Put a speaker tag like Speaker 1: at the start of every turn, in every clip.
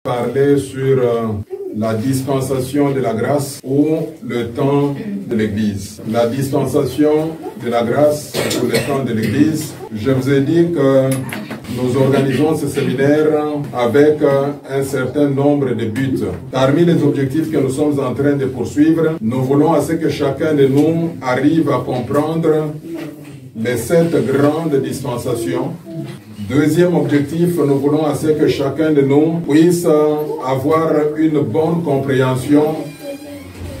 Speaker 1: Parler sur la dispensation de la grâce ou le temps de l'Église. La dispensation de la grâce ou le temps de l'Église. Je vous ai dit que nous organisons ce séminaire avec un certain nombre de buts. Parmi les objectifs que nous sommes en train de poursuivre, nous voulons à ce que chacun de nous arrive à comprendre les 7 grandes dispensations. Deuxième objectif, nous voulons à ce que chacun de nous puisse avoir une bonne compréhension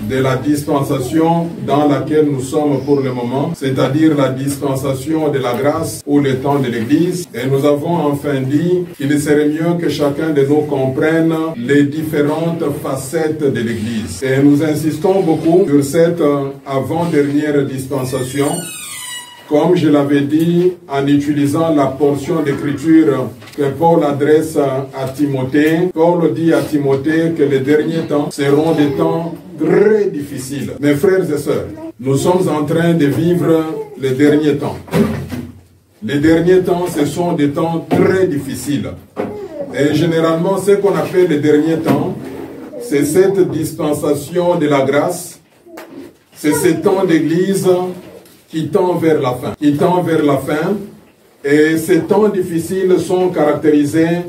Speaker 1: de la dispensation dans laquelle nous sommes pour le moment, c'est-à-dire la dispensation de la grâce ou le temps de l'Église. Et nous avons enfin dit qu'il serait mieux que chacun de nous comprenne les différentes facettes de l'Église. Et nous insistons beaucoup sur cette avant-dernière dispensation. Comme je l'avais dit, en utilisant la portion d'écriture que Paul adresse à Timothée, Paul dit à Timothée que les derniers temps seront des temps très difficiles. Mes frères et sœurs, nous sommes en train de vivre les derniers temps. Les derniers temps, ce sont des temps très difficiles. Et généralement, ce qu'on appelle les derniers temps, c'est cette dispensation de la grâce, c'est ce temps d'église qui tend vers la fin. Qui tend vers la fin. Et ces temps difficiles sont caractérisés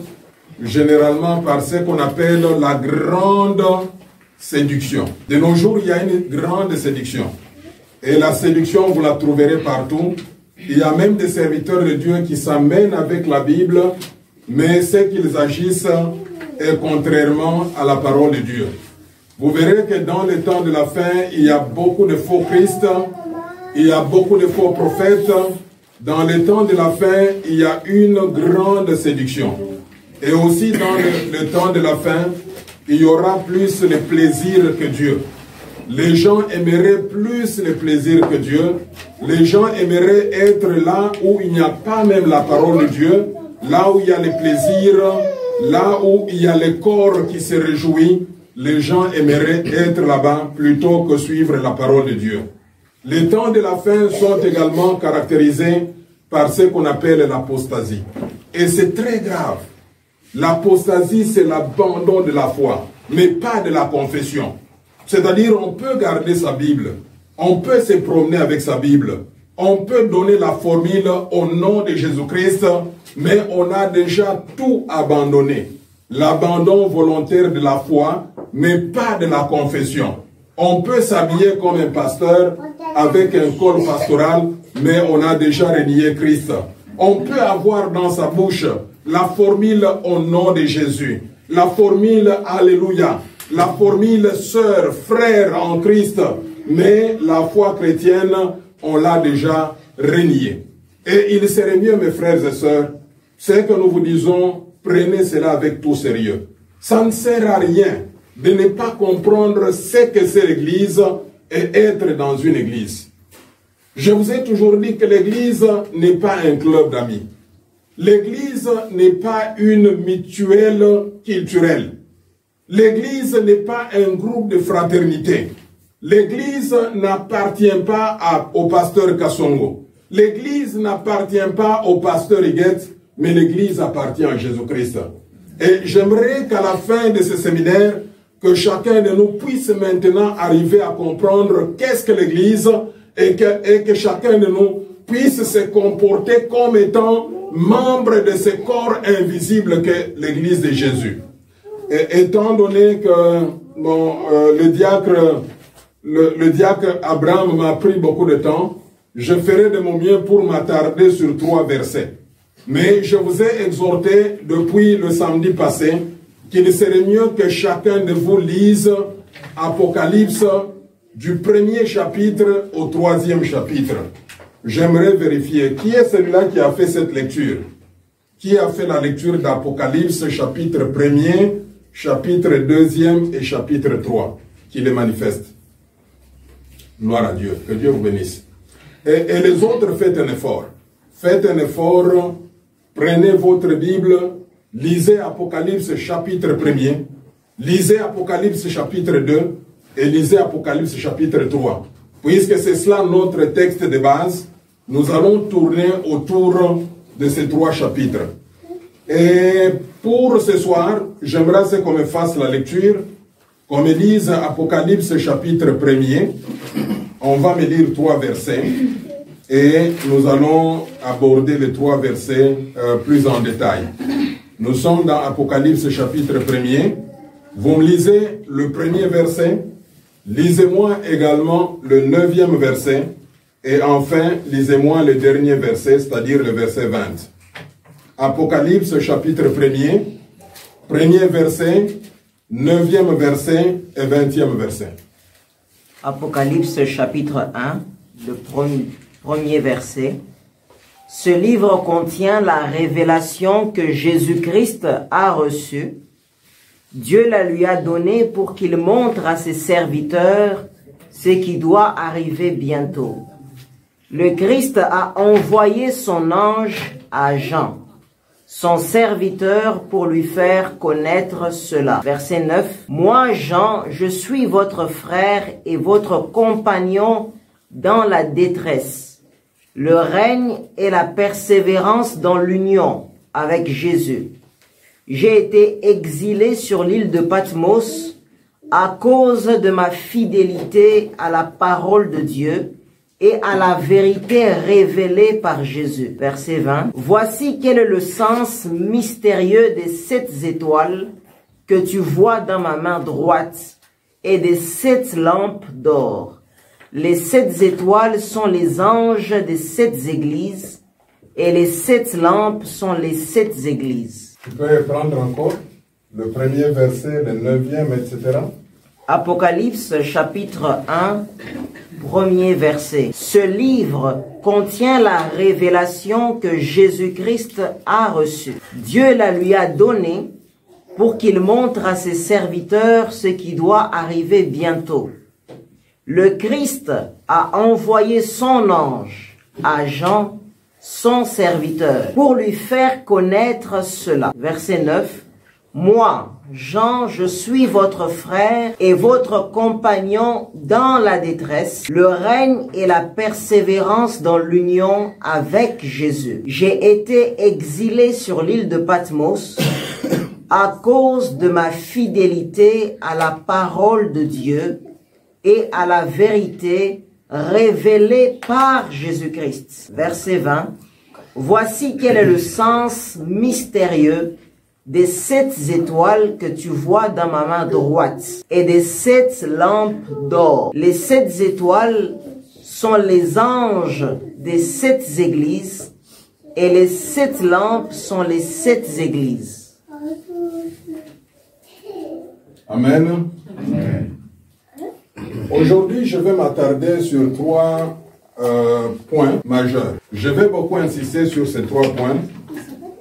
Speaker 1: généralement par ce qu'on appelle la grande séduction. De nos jours, il y a une grande séduction. Et la séduction, vous la trouverez partout. Il y a même des serviteurs de Dieu qui s'amènent avec la Bible, mais ce qu'ils agissent est contrairement à la parole de Dieu. Vous verrez que dans les temps de la fin, il y a beaucoup de faux Christ. Il y a beaucoup de faux prophètes. Dans les temps de la fin, il y a une grande séduction. Et aussi dans le temps de la fin, il y aura plus le plaisir que Dieu. Les gens aimeraient plus le plaisir que Dieu. Les gens aimeraient être là où il n'y a pas même la parole de Dieu, là où il y a le plaisir, là où il y a le corps qui se réjouit. Les gens aimeraient être là-bas plutôt que suivre la parole de Dieu. Les temps de la fin sont également caractérisés par ce qu'on appelle l'apostasie. Et c'est très grave. L'apostasie, c'est l'abandon de la foi, mais pas de la confession. C'est-à-dire, on peut garder sa Bible, on peut se promener avec sa Bible, on peut donner la formule au nom de Jésus-Christ, mais on a déjà tout abandonné. L'abandon volontaire de la foi, mais pas de la confession. On peut s'habiller comme un pasteur avec un col pastoral, mais on a déjà renié Christ. On peut avoir dans sa bouche la formule au nom de Jésus, la formule Alléluia, la formule sœur, frère en Christ, mais la foi chrétienne, on l'a déjà reniée. Et il serait mieux, mes frères et sœurs, c'est que nous vous disons, prenez cela avec tout sérieux. Ça ne sert à rien de ne pas comprendre ce que c'est l'Église et être dans une Église. Je vous ai toujours dit que l'Église n'est pas un club d'amis. L'Église n'est pas une mutuelle culturelle. L'Église n'est pas un groupe de fraternité. L'Église n'appartient pas au pasteur Kassongo. L'Église n'appartient pas au pasteur Higuette, mais l'Église appartient à Jésus-Christ. Et j'aimerais qu'à la fin de ce séminaire, que chacun de nous puisse maintenant arriver à comprendre qu'est-ce que l'Église et que chacun de nous puisse se comporter comme étant membre de ce corps invisible qu'est l'Église de Jésus. Et étant donné que le diacre Abraham m'a pris beaucoup de temps, je ferai de mon mieux pour m'attarder sur 3 versets. Mais je vous ai exhorté depuis le samedi passé qu'il serait mieux que chacun de vous lise Apocalypse du 1er chapitre au 3e chapitre. J'aimerais vérifier qui est celui-là qui a fait cette lecture. Qui a fait la lecture d'Apocalypse chapitre 1er, chapitre 2e et chapitre 3, qui les manifeste. Gloire à Dieu, que Dieu vous bénisse. Et les autres, faites un effort. Faites un effort, prenez votre Bible, lisez Apocalypse chapitre 1er, lisez Apocalypse chapitre 2 et lisez Apocalypse chapitre 3. Puisque c'est cela notre texte de base, nous allons tourner autour de ces 3 chapitres. Et pour ce soir, j'aimerais qu'on me fasse la lecture, qu'on me lise Apocalypse chapitre 1er. On va me lire 3 versets et nous allons aborder les 3 versets plus en détail. Nous sommes dans Apocalypse chapitre 1er. Vous me lisez le premier verset, lisez-moi également le 9e verset et enfin lisez-moi le dernier verset, c'est-à-dire le verset 20. Apocalypse chapitre 1er, premier verset, 9e verset et 20e verset.
Speaker 2: Apocalypse chapitre 1, le premier verset. Ce livre contient la révélation que Jésus-Christ a reçue. Dieu la lui a donnée pour qu'il montre à ses serviteurs ce qui doit arriver bientôt. Le Christ a envoyé son ange à Jean, son serviteur, pour lui faire connaître cela. Verset 9. Moi, Jean, je suis votre frère et votre compagnon dans la détresse, le règne et la persévérance dans l'union avec Jésus. J'ai été exilé sur l'île de Patmos à cause de ma fidélité à la parole de Dieu et à la vérité révélée par Jésus. Verset 20. Voici quel est le sens mystérieux des 7 étoiles que tu vois dans ma main droite et des 7 lampes d'or. Les 7 étoiles sont les anges des 7 églises et les 7 lampes sont les 7 églises.
Speaker 1: Tu peux prendre encore le premier verset, le 9e, etc.
Speaker 2: Apocalypse chapitre 1, premier verset. Ce livre contient la révélation que Jésus-Christ a reçue. Dieu la lui a donnée pour qu'il montre à ses serviteurs ce qui doit arriver bientôt. Le Christ a envoyé son ange à Jean, son serviteur, pour lui faire connaître cela. Verset 9. Moi, Jean, je suis votre frère et votre compagnon dans la détresse, le règne et la persévérance dans l'union avec Jésus. J'ai été exilé sur l'île de Patmos à cause de ma fidélité à la parole de Dieu et à la vérité révélée par Jésus-Christ. Verset 20. Voici quel est le sens mystérieux des 7 étoiles que tu vois dans ma main droite et des 7 lampes d'or. Les 7 étoiles sont les anges des 7 églises et les 7 lampes sont les 7 églises.
Speaker 1: Amen. Amen. Aujourd'hui, je vais m'attarder sur 3 points majeurs. Je vais beaucoup insister sur ces 3 points,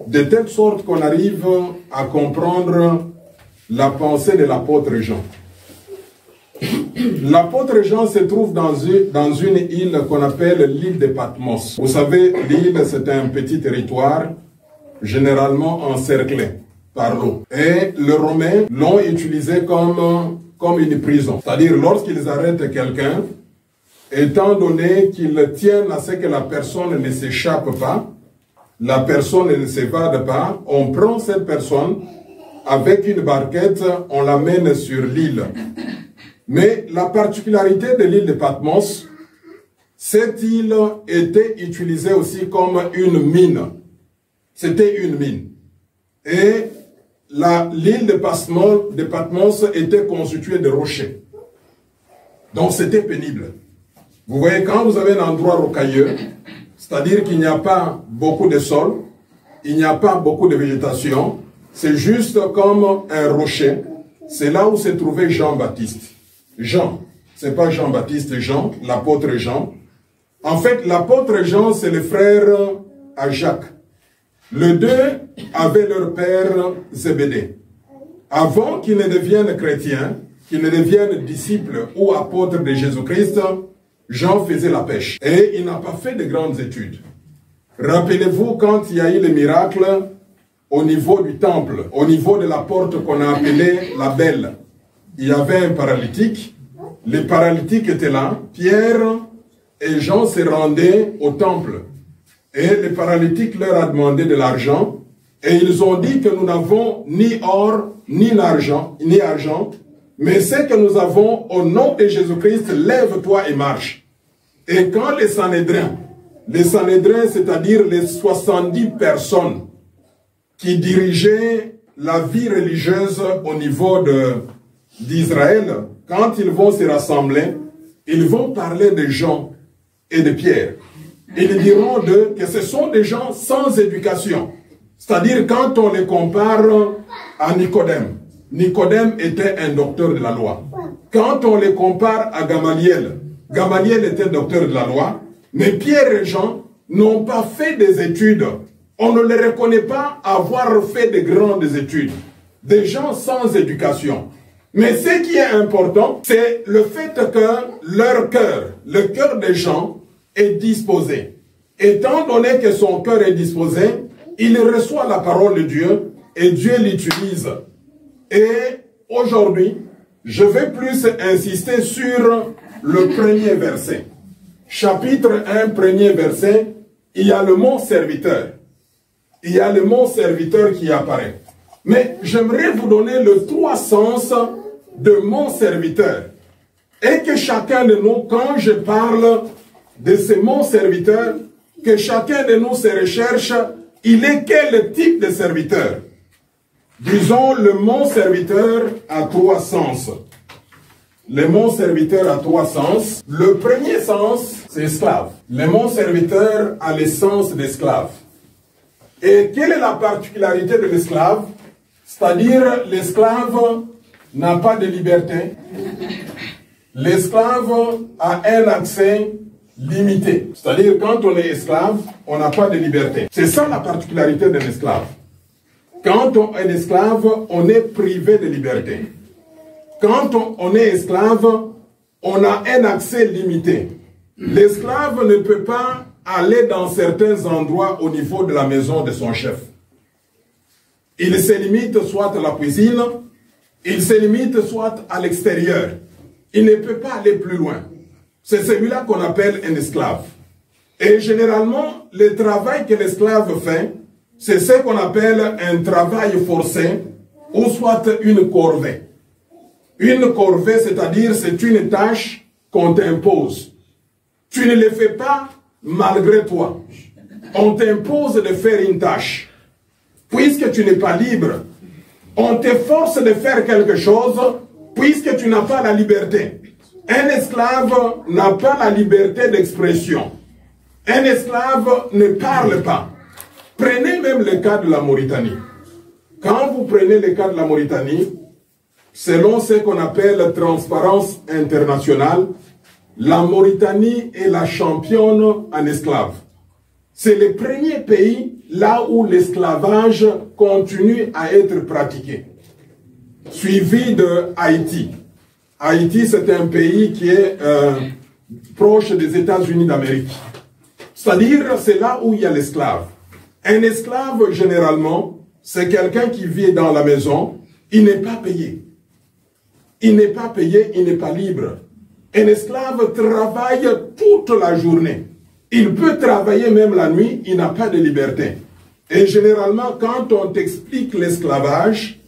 Speaker 1: de telle sorte qu'on arrive à comprendre la pensée de l'apôtre Jean. L'apôtre Jean se trouve dans une île qu'on appelle l'île de Patmos. Vous savez, l'île, c'est un petit territoire généralement encerclé par l'eau. Et les Romains l'ont utilisé comme une prison. C'est-à-dire, lorsqu'ils arrêtent quelqu'un, étant donné qu'ils tiennent à ce que la personne ne s'échappe pas, la personne ne s'évade pas, on prend cette personne avec une barquette, on l'amène sur l'île. Mais la particularité de l'île de Patmos, cette île était utilisée aussi comme une mine. C'était une mine. Et l'île de Patmos était constituée de rochers. Donc c'était pénible. Vous voyez, quand vous avez un endroit rocailleux, c'est-à-dire qu'il n'y a pas beaucoup de sol, il n'y a pas beaucoup de végétation, c'est juste comme un rocher. C'est là où se trouvait Jean-Baptiste. Jean, c'est pas Jean-Baptiste, Jean, l'apôtre Jean. En fait, l'apôtre Jean, c'est le frère à Jacques. Les deux avaient leur père Zébédée. Avant qu'ils ne deviennent chrétiens, qu'ils ne deviennent disciples ou apôtres de Jésus-Christ, Jean faisait la pêche. Et il n'a pas fait de grandes études. Rappelez-vous quand il y a eu le miracle au niveau du temple, au niveau de la porte qu'on a appelée la Belle. Il y avait un paralytique. Le paralytique était là. Pierre et Jean se rendaient au temple. Et le paralytique leur a demandé de l'argent. Et ils ont dit que nous n'avons ni or, ni argent, mais ce que nous avons au nom de Jésus-Christ, lève-toi et marche. Et quand les Sanhédrins, c'est-à-dire les 70 personnes qui dirigeaient la vie religieuse au niveau d'Israël, quand ils vont se rassembler, ils vont parler de Jean et de Pierre. Ils diront que ce sont des gens sans éducation. C'est-à-dire quand on les compare à Nicodème. Nicodème était un docteur de la loi. Quand on les compare à Gamaliel, Gamaliel était docteur de la loi, mais Pierre et Jean n'ont pas fait des études. On ne les reconnaît pas avoir fait de grandes études. Des gens sans éducation. Mais ce qui est important, c'est le fait que leur cœur, le cœur des gens, est disposé. Étant donné que son cœur est disposé, il reçoit la parole de Dieu et Dieu l'utilise. Et aujourd'hui, je vais plus insister sur le premier verset. Chapitre 1, premier verset, il y a le mot serviteur. Il y a le mot serviteur qui apparaît. Mais j'aimerais vous donner le 3 sens de mon serviteur. Et que chacun de nous, quand je parle de ce mon serviteur, que chacun de nous se recherche, il est quel type de serviteur? Disons, le mot serviteur a 3 sens. Le mot serviteur a 3 sens. Le premier sens, c'est esclave. Le mot serviteur a le sens d'esclave. Et quelle est la particularité de l'esclave? C'est-à-dire, l'esclave n'a pas de liberté. L'esclave a un accès limité. C'est-à-dire, quand on est esclave, on n'a pas de liberté. C'est ça la particularité de l'esclave. Quand on est esclave, on est privé de liberté. Quand on est esclave, on a un accès limité. L'esclave ne peut pas aller dans certains endroits au niveau de la maison de son chef. Il se limite soit à la cuisine, il se limite soit à l'extérieur. Il ne peut pas aller plus loin. C'est celui-là qu'on appelle un esclave. Et généralement, le travail que l'esclave fait, c'est ce qu'on appelle un travail forcé ou soit une corvée. Une corvée, c'est-à-dire c'est une tâche qu'on t'impose. Tu ne le fais pas malgré toi. On t'impose de faire une tâche. Puisque tu n'es pas libre, on te force de faire quelque chose puisque tu n'as pas la liberté. Un esclave n'a pas la liberté d'expression. Un esclave ne parle pas. Prenez même le cas de la Mauritanie. Quand vous prenez le cas de la Mauritanie, selon ce qu'on appelle transparence internationale, la Mauritanie est la championne en esclaves. C'est le premier pays là où l'esclavage continue à être pratiqué. Suivi de Haïti. Haïti, c'est un pays qui est proche des États-Unis d'Amérique. C'est-à-dire, c'est là où il y a l'esclave. Un esclave, généralement, c'est quelqu'un qui vit dans la maison, il n'est pas payé. Il n'est pas payé, il n'est pas libre. Un esclave travaille toute la journée. Il peut travailler même la nuit, il n'a pas de liberté. Et généralement, quand on t'explique l'esclavage,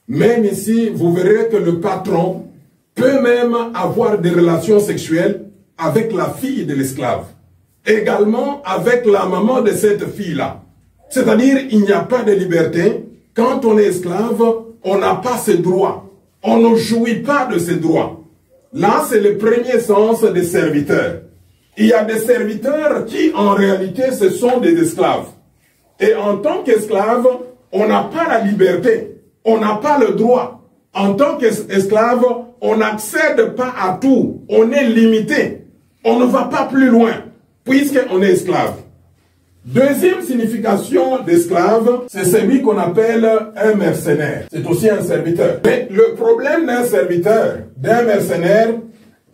Speaker 1: même ici, vous verrez que le patron peut même avoir des relations sexuelles avec la fille de l'esclave. Également avec la maman de cette fille-là. C'est-à-dire, il n'y a pas de liberté. Quand on est esclave, on n'a pas ses droits. On ne jouit pas de ses droits. Là, c'est le premier sens des serviteurs. Il y a des serviteurs qui, en réalité, ce sont des esclaves. Et en tant qu'esclave, on n'a pas la liberté. On n'a pas le droit. En tant qu'esclave, on n'accède pas à tout. On est limité. On ne va pas plus loin, puisqu'on est esclave. Deuxième signification d'esclave, c'est celui qu'on appelle un mercenaire. C'est aussi un serviteur. Mais le problème d'un serviteur, d'un mercenaire,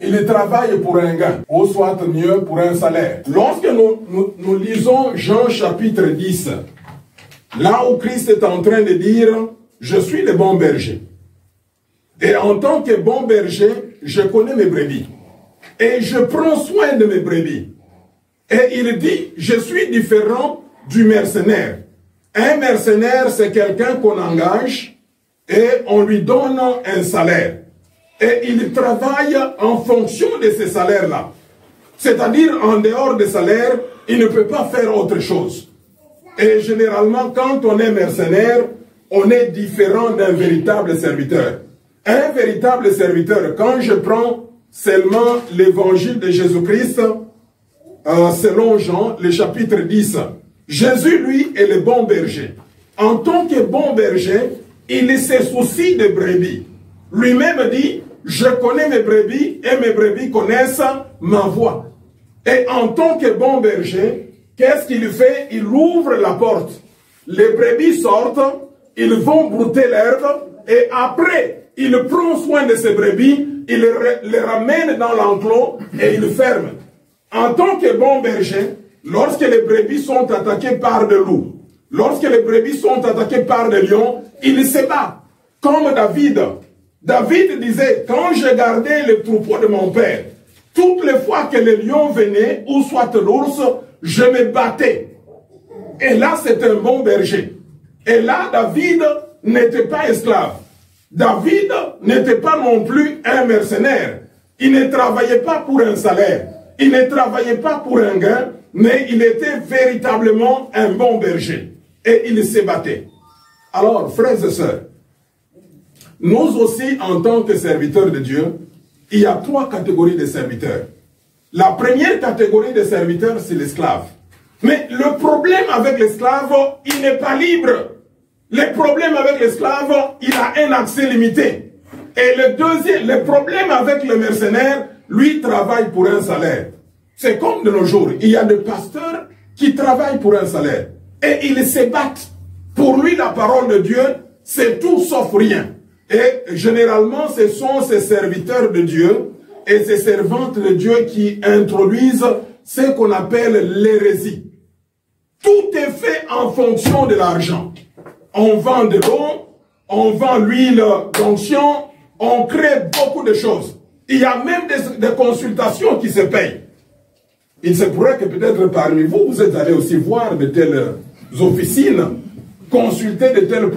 Speaker 1: il travaille pour un gain, ou soit mieux pour un salaire. Lorsque nous lisons Jean chapitre 10, là où Christ est en train de dire « Je suis le bon berger ». Et en tant que bon berger, je connais mes brebis. Et je prends soin de mes brebis. Et il dit, je suis différent du mercenaire. Un mercenaire, c'est quelqu'un qu'on engage et on lui donne un salaire. Et il travaille en fonction de ce salaire-là. C'est-à-dire, en dehors des salaires, il ne peut pas faire autre chose. Et généralement, quand on est mercenaire, on est différent d'un véritable serviteur. Un véritable serviteur, quand je prends seulement l'évangile de Jésus-Christ, selon Jean, le chapitre 10, Jésus, lui, est le bon berger. En tant que bon berger, il se soucie des brebis. Lui-même dit, je connais mes brebis et mes brebis connaissent ma voix. Et en tant que bon berger, qu'est-ce qu'il fait? Il ouvre la porte. Les brebis sortent, ils vont brouter l'herbe et après, il prend soin de ces brebis, il les ramène dans l'enclos et il ferme. En tant que bon berger, lorsque les brebis sont attaquées par des loups, lorsque les brebis sont attaquées par des lions, il se bat. Comme David. David disait, quand je gardais le troupeau de mon père, toutes les fois que les lions venaient, ou soit l'ours, je me battais. Et là, c'est un bon berger. Et là, David n'était pas esclave. David n'était pas non plus un mercenaire. Il ne travaillait pas pour un salaire. Il ne travaillait pas pour un gain, mais il était véritablement un bon berger. Et il se battait. Alors, frères et sœurs, nous aussi, en tant que serviteurs de Dieu, il y a 3 catégories de serviteurs. La première catégorie de serviteurs, c'est l'esclave. Mais le problème avec l'esclave, il n'est pas libre. Le problème avec l'esclave, il a un accès limité. Et le problème avec le mercenaire, lui travaille pour un salaire. C'est comme de nos jours, il y a des pasteurs qui travaillent pour un salaire. Et ils se battent. Pour lui, la parole de Dieu, c'est tout sauf rien. Et généralement, ce sont ces serviteurs de Dieu et ces servantes de Dieu qui introduisent ce qu'on appelle l'hérésie. Tout est fait en fonction de l'argent. On vend de l'eau, on vend l'huile d'onction, on crée beaucoup de choses. Il y a même des consultations qui se payent. Il se pourrait que peut-être parmi vous, vous êtes allé aussi voir de telles officines, consulter de tels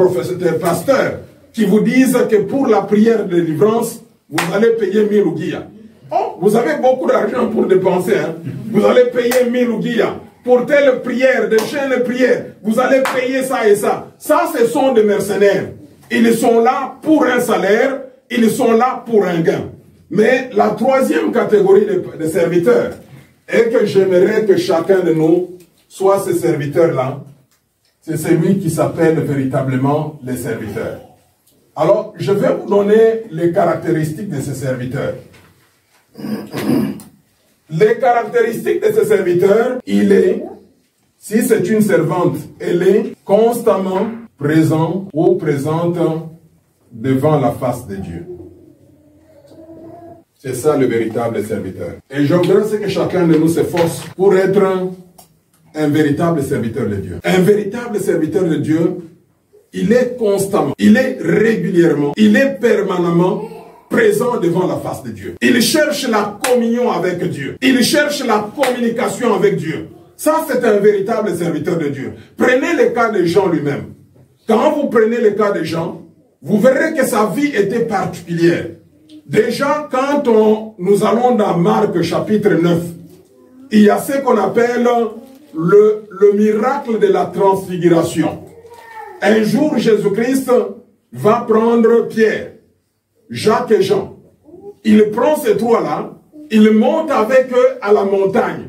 Speaker 1: pasteurs qui vous disent que pour la prière de délivrance, vous allez payer 1000 ouguiyas. Oh, vous avez beaucoup d'argent pour dépenser. Hein? Vous allez payer 1000 ouguiyas. Pour telle prière, de chaînes prières, vous allez payer ça et ça. Ça, ce sont des mercenaires. Ils sont là pour un salaire, ils sont là pour un gain. Mais la troisième catégorie de serviteurs, et que j'aimerais que chacun de nous soit ce serviteur-là, c'est celui qui s'appelle véritablement les serviteurs. Alors, je vais vous donner les caractéristiques de ces serviteurs. Les caractéristiques de ces serviteurs, il est, si c'est une servante, elle est constamment présente ou présente devant la face de Dieu. C'est ça le véritable serviteur. Et je voudrais que chacun de nous s'efforce pour être un véritable serviteur de Dieu. Un véritable serviteur de Dieu, il est constamment, il est régulièrement, il est permanemment présent devant la face de Dieu. Il cherche la communion avec Dieu. Il cherche la communication avec Dieu. Ça, c'est un véritable serviteur de Dieu. Prenez le cas de Jean lui-même. Quand vous prenez le cas de Jean, vous verrez que sa vie était particulière. Déjà, quand nous allons dans Marc chapitre 9, il y a ce qu'on appelle le miracle de la transfiguration. Un jour, Jésus-Christ va prendre Pierre, Jacques et Jean. Il prend ces trois-là, il monte avec eux à la montagne.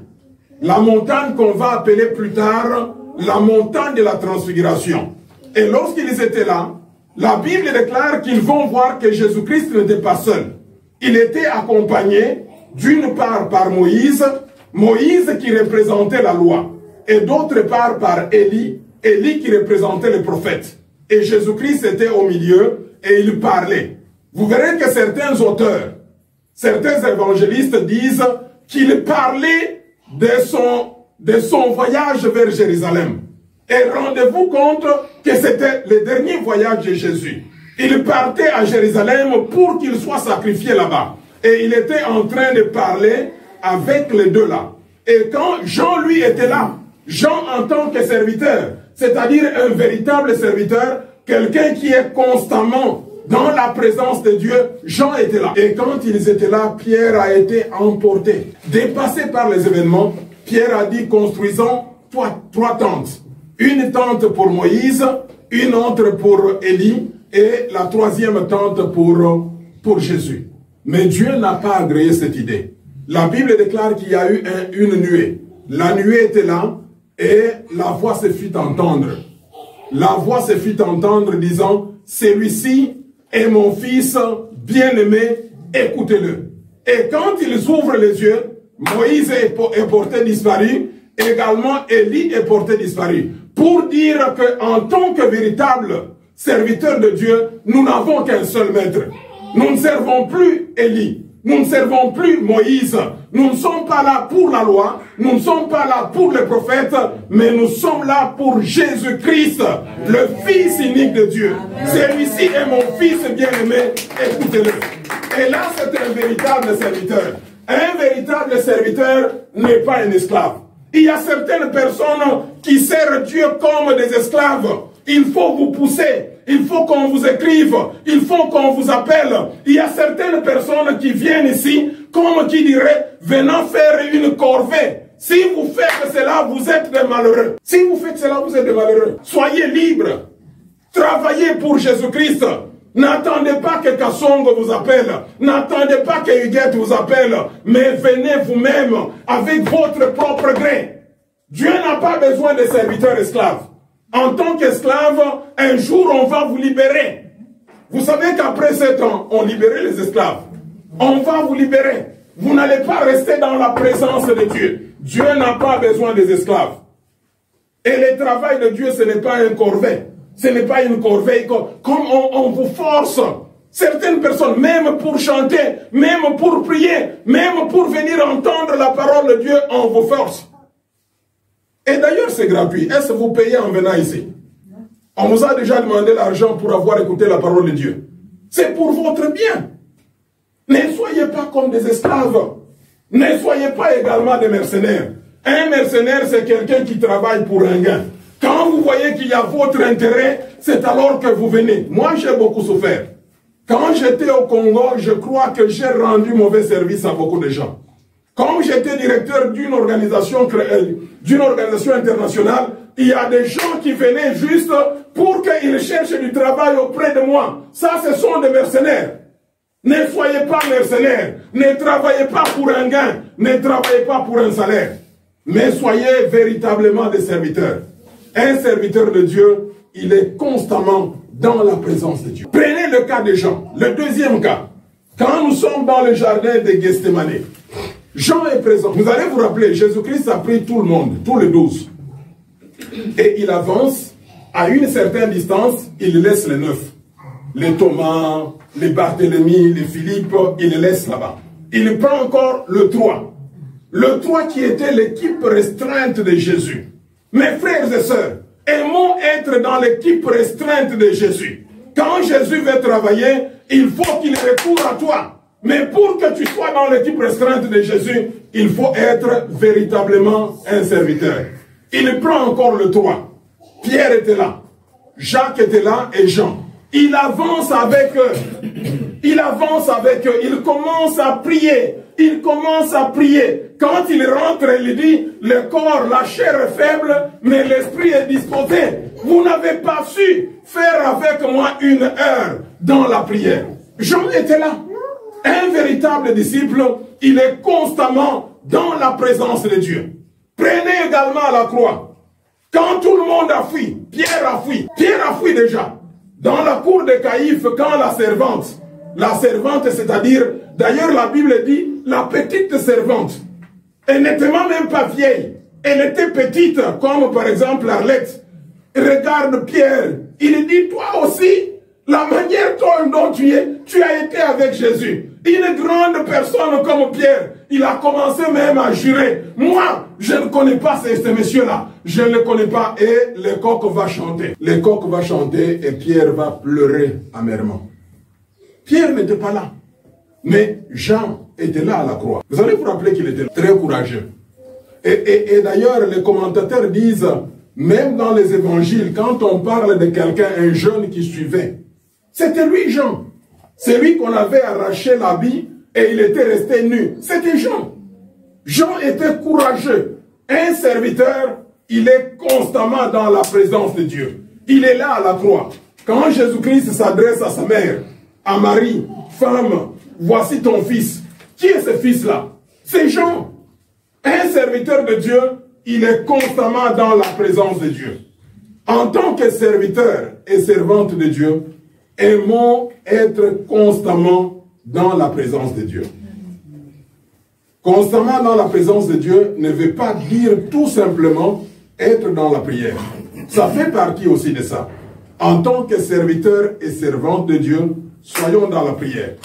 Speaker 1: La montagne qu'on va appeler plus tard la montagne de la transfiguration. Et lorsqu'ils étaient là, la Bible déclare qu'ils vont voir que Jésus-Christ n'était pas seul. Il était accompagné d'une part par Moïse, Moïse qui représentait la loi, et d'autre part par Élie, Élie qui représentait les prophètes. Et Jésus-Christ était au milieu et il parlait. Vous verrez que certains auteurs, certains évangélistes disent qu'il parlait de son voyage vers Jérusalem. Et rendez-vous compte que c'était le dernier voyage de Jésus. Il partait à Jérusalem pour qu'il soit sacrifié là-bas. Et il était en train de parler avec les deux là. Et quand Jean, lui, était là, Jean en tant que serviteur, c'est-à-dire un véritable serviteur, quelqu'un qui est constamment dans la présence de Dieu. Jean était là. Et quand ils étaient là, Pierre a été emporté. Dépassé par les événements, Pierre a dit, construisons trois tentes. Une tente pour Moïse, une autre pour Élie, et la troisième tente pour Jésus. Mais Dieu n'a pas agréé cette idée. La Bible déclare qu'il y a eu une nuée. La nuée était là, et la voix se fit entendre. La voix se fit entendre disant, celui-ci est mon fils bien-aimé, écoutez-le. Et quand ils ouvrent les yeux, Moïse est porté disparu, également Élie est porté disparu. Pour dire qu'en tant que véritable serviteur de Dieu, nous n'avons qu'un seul maître. Nous ne servons plus Élie. Nous ne servons plus Moïse. Nous ne sommes pas là pour la loi. Nous ne sommes pas là pour les prophètes. Mais nous sommes là pour Jésus-Christ, le Fils unique de Dieu. Celui-ci est mon Fils bien-aimé. Écoutez-le. Et là, c'est un véritable serviteur. Un véritable serviteur n'est pas un esclave. Il y a certaines personnes qui servent Dieu comme des esclaves. Il faut vous pousser. Il faut qu'on vous écrive. Il faut qu'on vous appelle. Il y a certaines personnes qui viennent ici, comme qui dirait, venant faire une corvée. Si vous faites cela, vous êtes des malheureux. Si vous faites cela, vous êtes des malheureux. Soyez libres. Travaillez pour Jésus-Christ. N'attendez pas que Kassongo vous appelle. N'attendez pas que Huguette vous appelle. Mais venez vous-même avec votre propre gré. Dieu n'a pas besoin de serviteurs esclaves. En tant qu'esclave, un jour on va vous libérer. Vous savez qu'après 7 ans, on libérait les esclaves. On va vous libérer. Vous n'allez pas rester dans la présence de Dieu. Dieu n'a pas besoin des esclaves. Et le travail de Dieu, ce n'est pas un corvée. Ce n'est pas une corvée comme on vous force. Certaines personnes, même pour chanter, même pour prier, même pour venir entendre la parole de Dieu, on vous force. Et d'ailleurs, c'est gratuit. Est-ce que vous payez en venant ici? On vous a déjà demandé l'argent pour avoir écouté la parole de Dieu. C'est pour votre bien. Ne soyez pas comme des esclaves. Ne soyez pas également des mercenaires. Un mercenaire, c'est quelqu'un qui travaille pour un gain. Quand vous voyez qu'il y a votre intérêt, c'est alors que vous venez. Moi, j'ai beaucoup souffert. Quand j'étais au Congo, je crois que j'ai rendu mauvais service à beaucoup de gens. Comme j'étais directeur d'une organisation internationale, il y a des gens qui venaient juste pour qu'ils cherchent du travail auprès de moi. Ça, ce sont des mercenaires. Ne soyez pas mercenaires. Ne travaillez pas pour un gain. Ne travaillez pas pour un salaire. Mais soyez véritablement des serviteurs. Un serviteur de Dieu, il est constamment dans la présence de Dieu. Prenez le cas des gens. Le deuxième cas. Quand nous sommes dans le jardin de Gethsémane, Jean est présent. Vous allez vous rappeler, Jésus-Christ a pris tout le monde, tous les 12. Et il avance, à une certaine distance, il laisse les 9. Les Thomas, les Barthélemy, les Philippe, il les laisse là-bas. Il prend encore le 3. Le 3 qui était l'équipe restreinte de Jésus. Mes frères et sœurs, aimons être dans l'équipe restreinte de Jésus. Quand Jésus veut travailler, il faut qu'il recoure à toi. Mais pour que tu sois dans l'équipe restreinte de Jésus, il faut être véritablement un serviteur. Il prend encore le 3. Pierre était là. Jacques était là et Jean. Il avance avec eux. Il avance avec eux. Il commence à prier. Il commence à prier. Quand il rentre, il dit, le corps, la chair est faible, mais l'esprit est disposé. Vous n'avez pas su faire avec moi 1 heure dans la prière. Jean était là. Un véritable disciple, il est constamment dans la présence de Dieu. Prenez également la croix. Quand tout le monde a fui, Pierre a fui. Pierre a fui déjà. Dans la cour de Caïphe, quand la servante, c'est-à-dire, d'ailleurs la Bible dit, la petite servante, elle n'était même pas vieille. Elle était petite, comme par exemple Arlette. Regarde Pierre, il dit, toi aussi, la manière dont tu as été avec Jésus. Une grande personne comme Pierre, il a commencé même à jurer. Moi, je ne connais pas ce monsieur-là. Je ne le connais pas. Et le coq va chanter. Le coq va chanter et Pierre va pleurer amèrement. Pierre n'était pas là. Mais Jean était là à la croix. Vous allez vous rappeler qu'il était très courageux. Et d'ailleurs, les commentateurs disent, Même dans les évangiles, quand on parle de quelqu'un, un jeune qui suivait, c'était lui Jean. C'est lui qu'on avait arraché l'habit et il était resté nu. C'était Jean. Jean était courageux. Un serviteur, il est constamment dans la présence de Dieu. Il est là à la croix. Quand Jésus-Christ s'adresse à sa mère, à Marie, femme, voici ton fils. Qui est ce fils-là? C'est Jean. Un serviteur de Dieu, il est constamment dans la présence de Dieu. En tant que serviteur et servante de Dieu, aimons être constamment dans la présence de Dieu. Constamment dans la présence de Dieu ne veut pas dire tout simplement être dans la prière. Ça fait partie aussi de ça. En tant que serviteur et servante de Dieu, soyons dans la prière.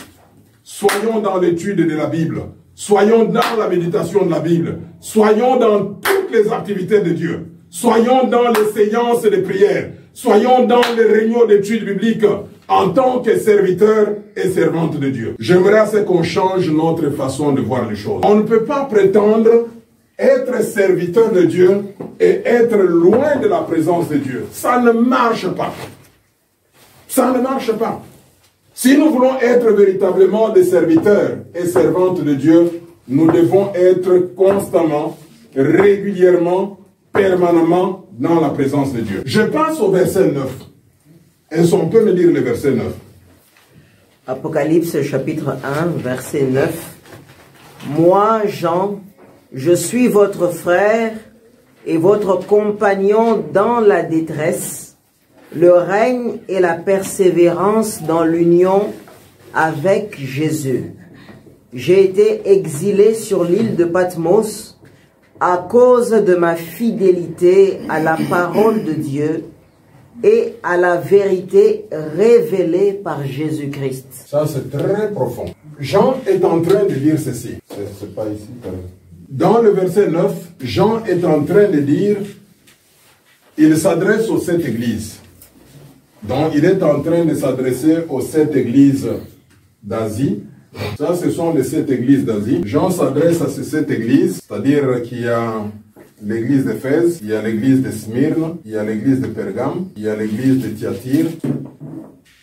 Speaker 1: Soyons dans l'étude de la Bible. Soyons dans la méditation de la Bible. Soyons dans toutes les activités de Dieu. Soyons dans les séances de prière. Soyons dans les réunions d'études bibliques en tant que serviteurs et servantes de Dieu. J'aimerais assez qu'on change notre façon de voir les choses. On ne peut pas prétendre être serviteur de Dieu et être loin de la présence de Dieu. Ça ne marche pas. Ça ne marche pas. Si nous voulons être véritablement des serviteurs et servantes de Dieu, nous devons être constamment, régulièrement, permanemment dans la présence de Dieu. Je passe au verset 9. Est-ce qu'on peut me lire le verset 9?
Speaker 2: Apocalypse chapitre 1, verset 9. Moi, Jean, je suis votre frère et votre compagnon dans la détresse, le règne et la persévérance dans l'union avec Jésus. J'ai été exilé sur l'île de Patmos à cause de ma fidélité à la parole de Dieu et à la vérité révélée par Jésus-Christ.
Speaker 1: Ça, c'est très profond. Jean est en train de dire ceci. C'est pas ici. Dans le verset 9, Jean est en train de dire, il s'adresse aux 7 églises. Donc, il est en train de s'adresser aux 7 églises d'Asie. Ça, ce sont les 7 églises d'Asie. Jean s'adresse à ces 7 églises, c'est-à-dire qu'il y a l'église d'Éphèse, il y a l'église de Smyrne, il y a l'église de Pergame, il y a l'église de Thyatire,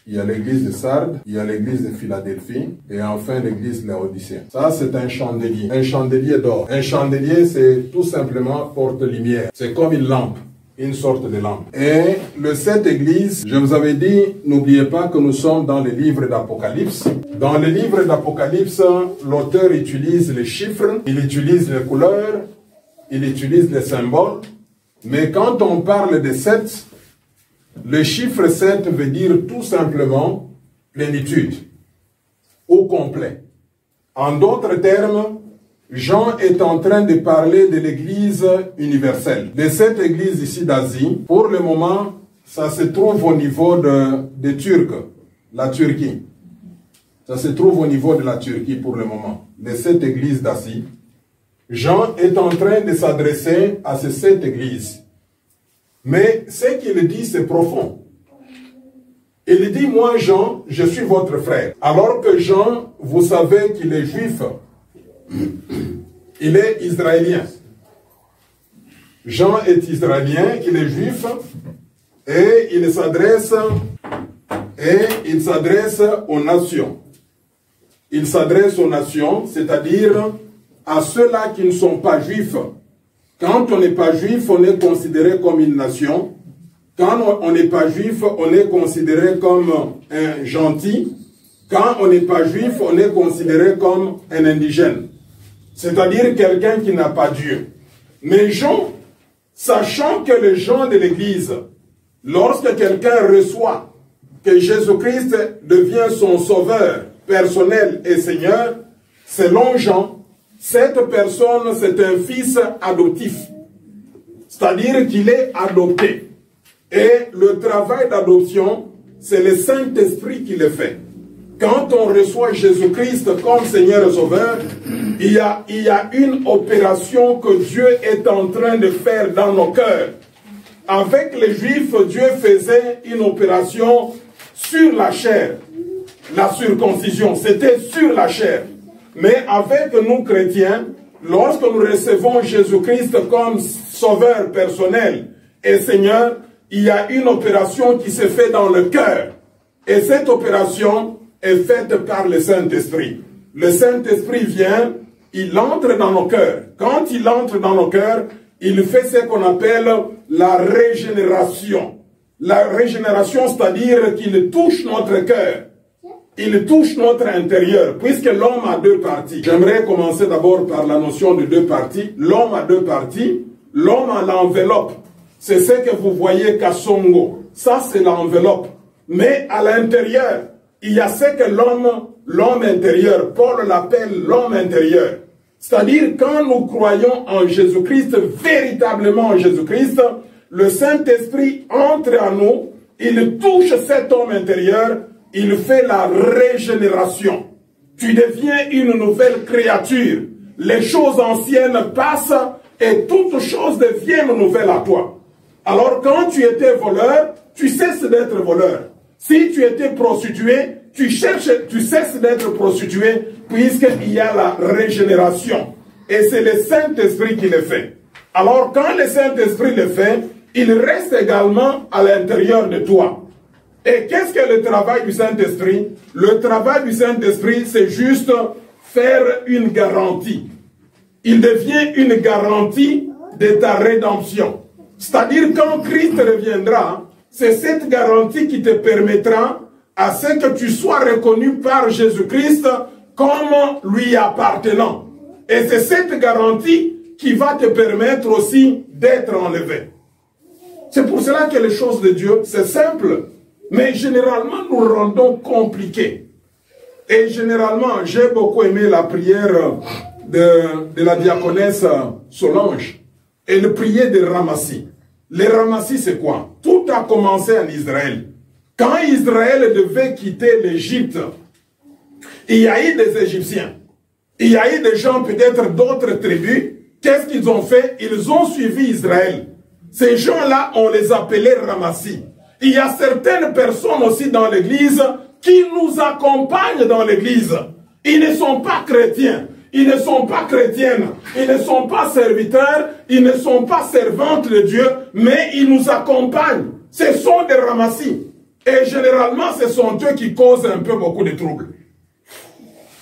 Speaker 1: il y a l'église de Sardes, il y a l'église de Philadelphie, et enfin l'église de Laodicée. Ça, c'est un chandelier d'or. Un chandelier, c'est tout simplement porte-lumière. C'est comme une lampe. Une sorte de lampe. Et le 7 églises, je vous avais dit, n'oubliez pas que nous sommes dans le livre d'Apocalypse. Dans le livre d'Apocalypse, l'auteur utilise les chiffres, il utilise les couleurs, il utilise les symboles. Mais quand on parle de 7, le chiffre 7 veut dire tout simplement plénitude ou complet. En d'autres termes, Jean est en train de parler de l'église universelle. De cette église ici d'Asie, pour le moment, ça se trouve au niveau de Turcs, la Turquie. Ça se trouve au niveau de la Turquie pour le moment. De cette église d'Asie. Jean est en train de s'adresser à ces 7 églises. Mais ce qu'il dit, c'est profond. Il dit, moi Jean, je suis votre frère. Alors que Jean, vous savez qu'il est juif. Il est israélien. Jean est israélien, il est juif, et il s'adresse aux nations. Il s'adresse aux nations, c'est-à-dire à ceux-là qui ne sont pas juifs. Quand on n'est pas juif, on est considéré comme une nation. Quand on n'est pas juif, on est considéré comme un gentil. Quand on n'est pas juif, on est considéré comme un indigène. C'est-à-dire quelqu'un qui n'a pas Dieu. Mais Jean, sachant que les gens de l'Église, lorsque quelqu'un reçoit que Jésus-Christ devient son sauveur personnel et Seigneur, selon Jean, cette personne, c'est un fils adoptif. C'est-à-dire qu'il est adopté. Et le travail d'adoption, c'est le Saint-Esprit qui le fait. Quand on reçoit Jésus-Christ comme Seigneur et Sauveur, il y a une opération que Dieu est en train de faire dans nos cœurs. Avec les Juifs, Dieu faisait une opération sur la chair. La circoncision, c'était sur la chair. Mais avec nous chrétiens, lorsque nous recevons Jésus-Christ comme Sauveur personnel Et Seigneur, il y a une opération qui se fait dans le cœur. Et cette opération est faite par le Saint-Esprit. Le Saint-Esprit vient, il entre dans nos cœurs. Quand il entre dans nos cœurs, il fait ce qu'on appelle la régénération. La régénération, c'est-à-dire qu'il touche notre cœur. Il touche notre intérieur, puisque l'homme a deux parties. J'aimerais commencer d'abord par la notion de deux parties. L'homme a deux parties. L'homme a l'enveloppe. C'est ce que vous voyez Kassongo. Ça, c'est l'enveloppe. Mais à l'intérieur, il y a ce que l'homme intérieur, Paul l'appelle l'homme intérieur. C'est-à-dire, quand nous croyons en Jésus-Christ, véritablement en Jésus-Christ, le Saint-Esprit entre en nous, il touche cet homme intérieur, il fait la régénération. Tu deviens une nouvelle créature. Les choses anciennes passent et toutes choses deviennent nouvelles à toi. Alors quand tu étais voleur, tu cesses d'être voleur. Si tu étais prostituée, tu cesses d'être prostituée puisqu'il y a la régénération. Et c'est le Saint-Esprit qui le fait. Alors quand le Saint-Esprit le fait, il reste également à l'intérieur de toi. Et qu'est-ce que le travail du Saint-Esprit? Le travail du Saint-Esprit, c'est juste faire une garantie. Il devient une garantie de ta rédemption. C'est-à-dire quand Christ reviendra, c'est cette garantie qui te permettra à ce que tu sois reconnu par Jésus-Christ comme lui appartenant. Et c'est cette garantie qui va te permettre aussi d'être enlevé. C'est pour cela que les choses de Dieu, c'est simple. Mais généralement, nous le rendons compliqué. Et généralement, j'ai beaucoup aimé la prière de la diaconesse Solange. Elle priait de Ramassis. Les Ramassis, c'est quoi? Tout a commencé en Israël. Quand Israël devait quitter l'Égypte, il y a eu des Égyptiens. Il y a eu des gens, peut-être d'autres tribus. Qu'est-ce qu'ils ont fait? Ils ont suivi Israël. Ces gens-là, on les appelait Ramassis. Il y a certaines personnes aussi dans l'église qui nous accompagnent dans l'église. Ils ne sont pas chrétiens, ils ne sont pas chrétiennes, ils ne sont pas serviteurs, ils ne sont pas servantes de Dieu, mais ils nous accompagnent. Ce sont des ramassis. Et généralement, ce sont eux qui causent un peu beaucoup de troubles.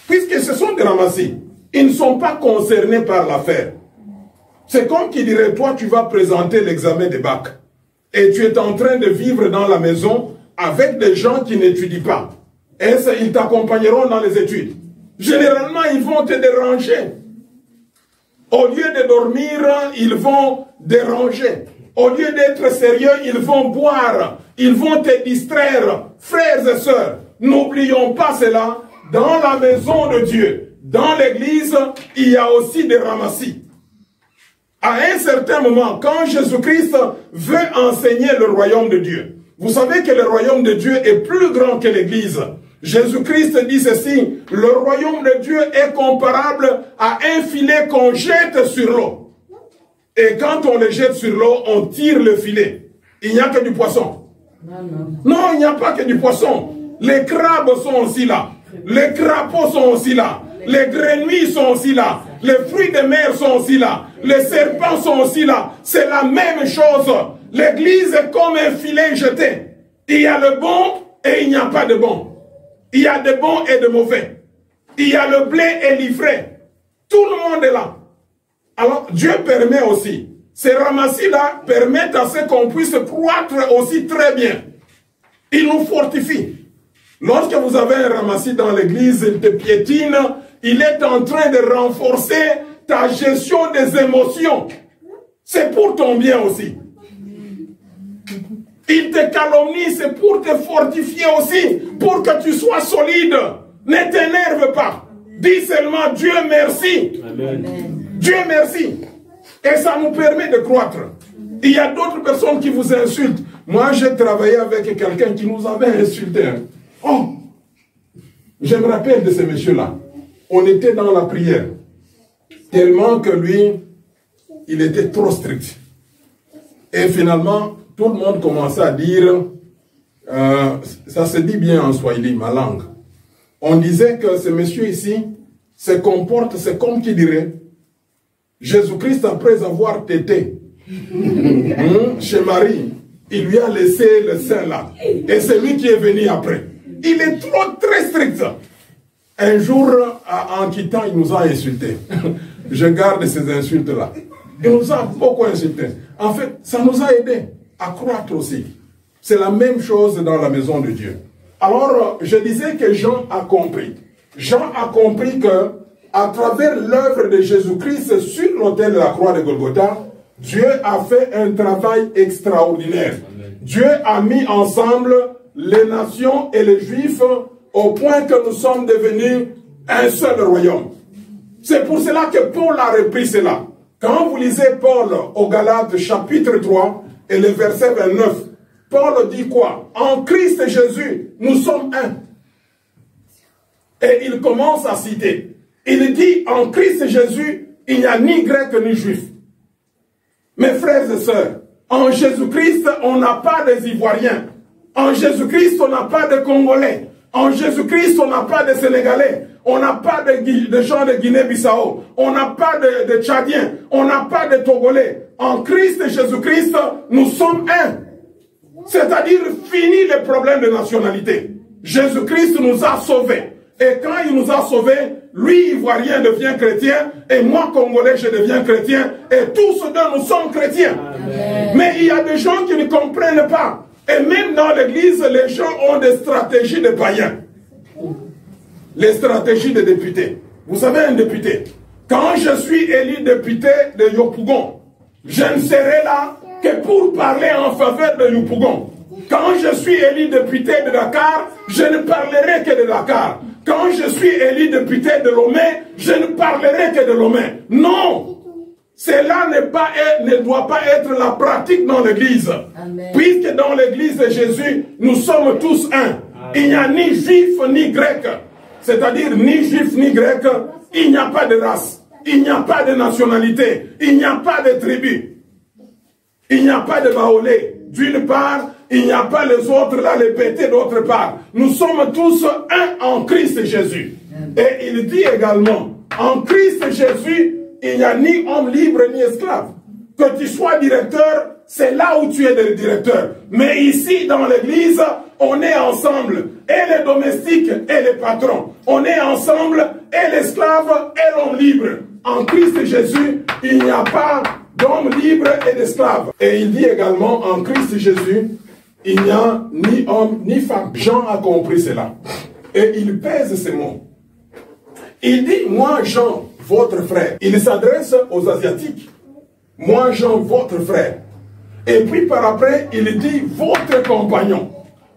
Speaker 1: Puisque ce sont des ramassis, ils ne sont pas concernés par l'affaire. C'est comme qui dirait, toi, tu vas présenter l'examen de bac. Et tu es en train de vivre dans la maison avec des gens qui n'étudient pas. Et ils t'accompagneront dans les études. Généralement, ils vont te déranger. Au lieu de dormir, ils vont déranger. Au lieu d'être sérieux, ils vont boire. Ils vont te distraire. Frères et sœurs, n'oublions pas cela. Dans la maison de Dieu, dans l'église, il y a aussi des ramassis. À un certain moment, quand Jésus-Christ veut enseigner le royaume de Dieu, vous savez que le royaume de Dieu est plus grand que l'église. Jésus-Christ dit ceci, le royaume de Dieu est comparable à un filet qu'on jette sur l'eau. Et quand on le jette sur l'eau, on tire le filet. Il n'y a que du poisson. Non, il n'y a pas que du poisson. Les crabes sont aussi là. Les crapauds sont aussi là. Les grenouilles sont aussi là. Les fruits de mer sont aussi là. Les serpents sont aussi là. C'est la même chose. L'église est comme un filet jeté. Il y a le bon et il n'y a pas de bon. Il y a de bons et de mauvais. Il y a le blé et l'ivraie. Tout le monde est là. Alors Dieu permet aussi. Ces ramassis-là permettent à ce qu'on puisse croître aussi très bien. Il nous fortifie. Lorsque vous avez un ramassis dans l'église, il te piétine, il est en train de renforcer ta gestion des émotions. C'est pour ton bien aussi. Il te calomnie, c'est pour te fortifier aussi, pour que tu sois solide. Ne t'énerve pas. Dis seulement Dieu merci. Amen. Dieu merci. Et ça nous permet de croître. Il y a d'autres personnes qui vous insultent. Moi, j'ai travaillé avec quelqu'un qui nous avait insulté. Oh, je me rappelle de ce monsieur-là. On était dans la prière. Tellement que lui, il était trop strict. Et finalement, tout le monde commençait à dire, ça se dit bien en Swahili, ma langue. On disait que ce monsieur ici se comporte, c'est comme qui dirait, Jésus-Christ après avoir tété, chez Marie, il lui a laissé le sein là. Et c'est lui qui est venu après. Il est très strict. Un jour, en quittant, il nous a insultés. Je garde ces insultes-là. Il nous a beaucoup insultés. En fait, ça nous a aidés à croître aussi. C'est la même chose dans la maison de Dieu. Alors, je disais que Jean a compris. Jean a compris que, à travers l'œuvre de Jésus-Christ sur l'autel de la croix de Golgotha, Dieu a fait un travail extraordinaire. Dieu a mis ensemble les nations et les Juifs au point que nous sommes devenus un seul royaume. C'est pour cela que Paul a repris cela. Quand vous lisez Paul au Galates chapitre 3 et le verset 29, Paul dit quoi? En Christ Jésus, nous sommes un. Et il commence à citer. Il dit, en Christ Jésus, il n'y a ni grec ni juif. Mes frères et sœurs, en Jésus-Christ, on n'a pas des Ivoiriens. En Jésus-Christ, on n'a pas de Congolais. En Jésus-Christ, on n'a pas de Sénégalais. On n'a pas de gens de Guinée-Bissau. On n'a pas de Tchadiens. On n'a pas de Togolais. En Christ Jésus-Christ, nous sommes un. C'est-à-dire, fini les problèmes de nationalité. Jésus-Christ nous a sauvés. Et quand il nous a sauvés, lui, Ivoirien, devient chrétien, et moi, Congolais, je deviens chrétien, et tous deux, nous sommes chrétiens. Amen. Mais il y a des gens qui ne comprennent pas. Et même dans l'église, les gens ont des stratégies de païens. Les stratégies de députés. Vous savez, un député, quand je suis élu député de Yopougon, je ne serai là que pour parler en faveur de Yopougon. Quand je suis élu député de Dakar, je ne parlerai que de Dakar. Quand je suis élu député de Lomé, je ne parlerai que de Lomé. Non! Cela ne doit pas être la pratique dans l'église. Puisque dans l'église de Jésus, nous sommes tous un. Amen. Il n'y a ni juif ni grec. C'est-à-dire ni juif ni grec. Il n'y a pas de race. Il n'y a pas de nationalité. Il n'y a pas de tribu. Il n'y a pas de baolé. D'une part, il n'y a pas les autres là, les pétés d'autre part. Nous sommes tous un en Christ Jésus. Et il dit également, en Christ Jésus, il n'y a ni homme libre ni esclave. Que tu sois directeur, c'est là où tu es le directeur. Mais ici, dans l'église, on est ensemble. Et les domestiques et les patrons. On est ensemble et l'esclave et l'homme libre. En Christ Jésus, il n'y a pas d'homme libre et d'esclave. Et il dit également, en Christ Jésus, il n'y a ni homme ni femme. Jean a compris cela. Et il pèse ces mots. Il dit, moi Jean, votre frère. Il s'adresse aux Asiatiques. Moi Jean, votre frère. Et puis par après, il dit, votre compagnon.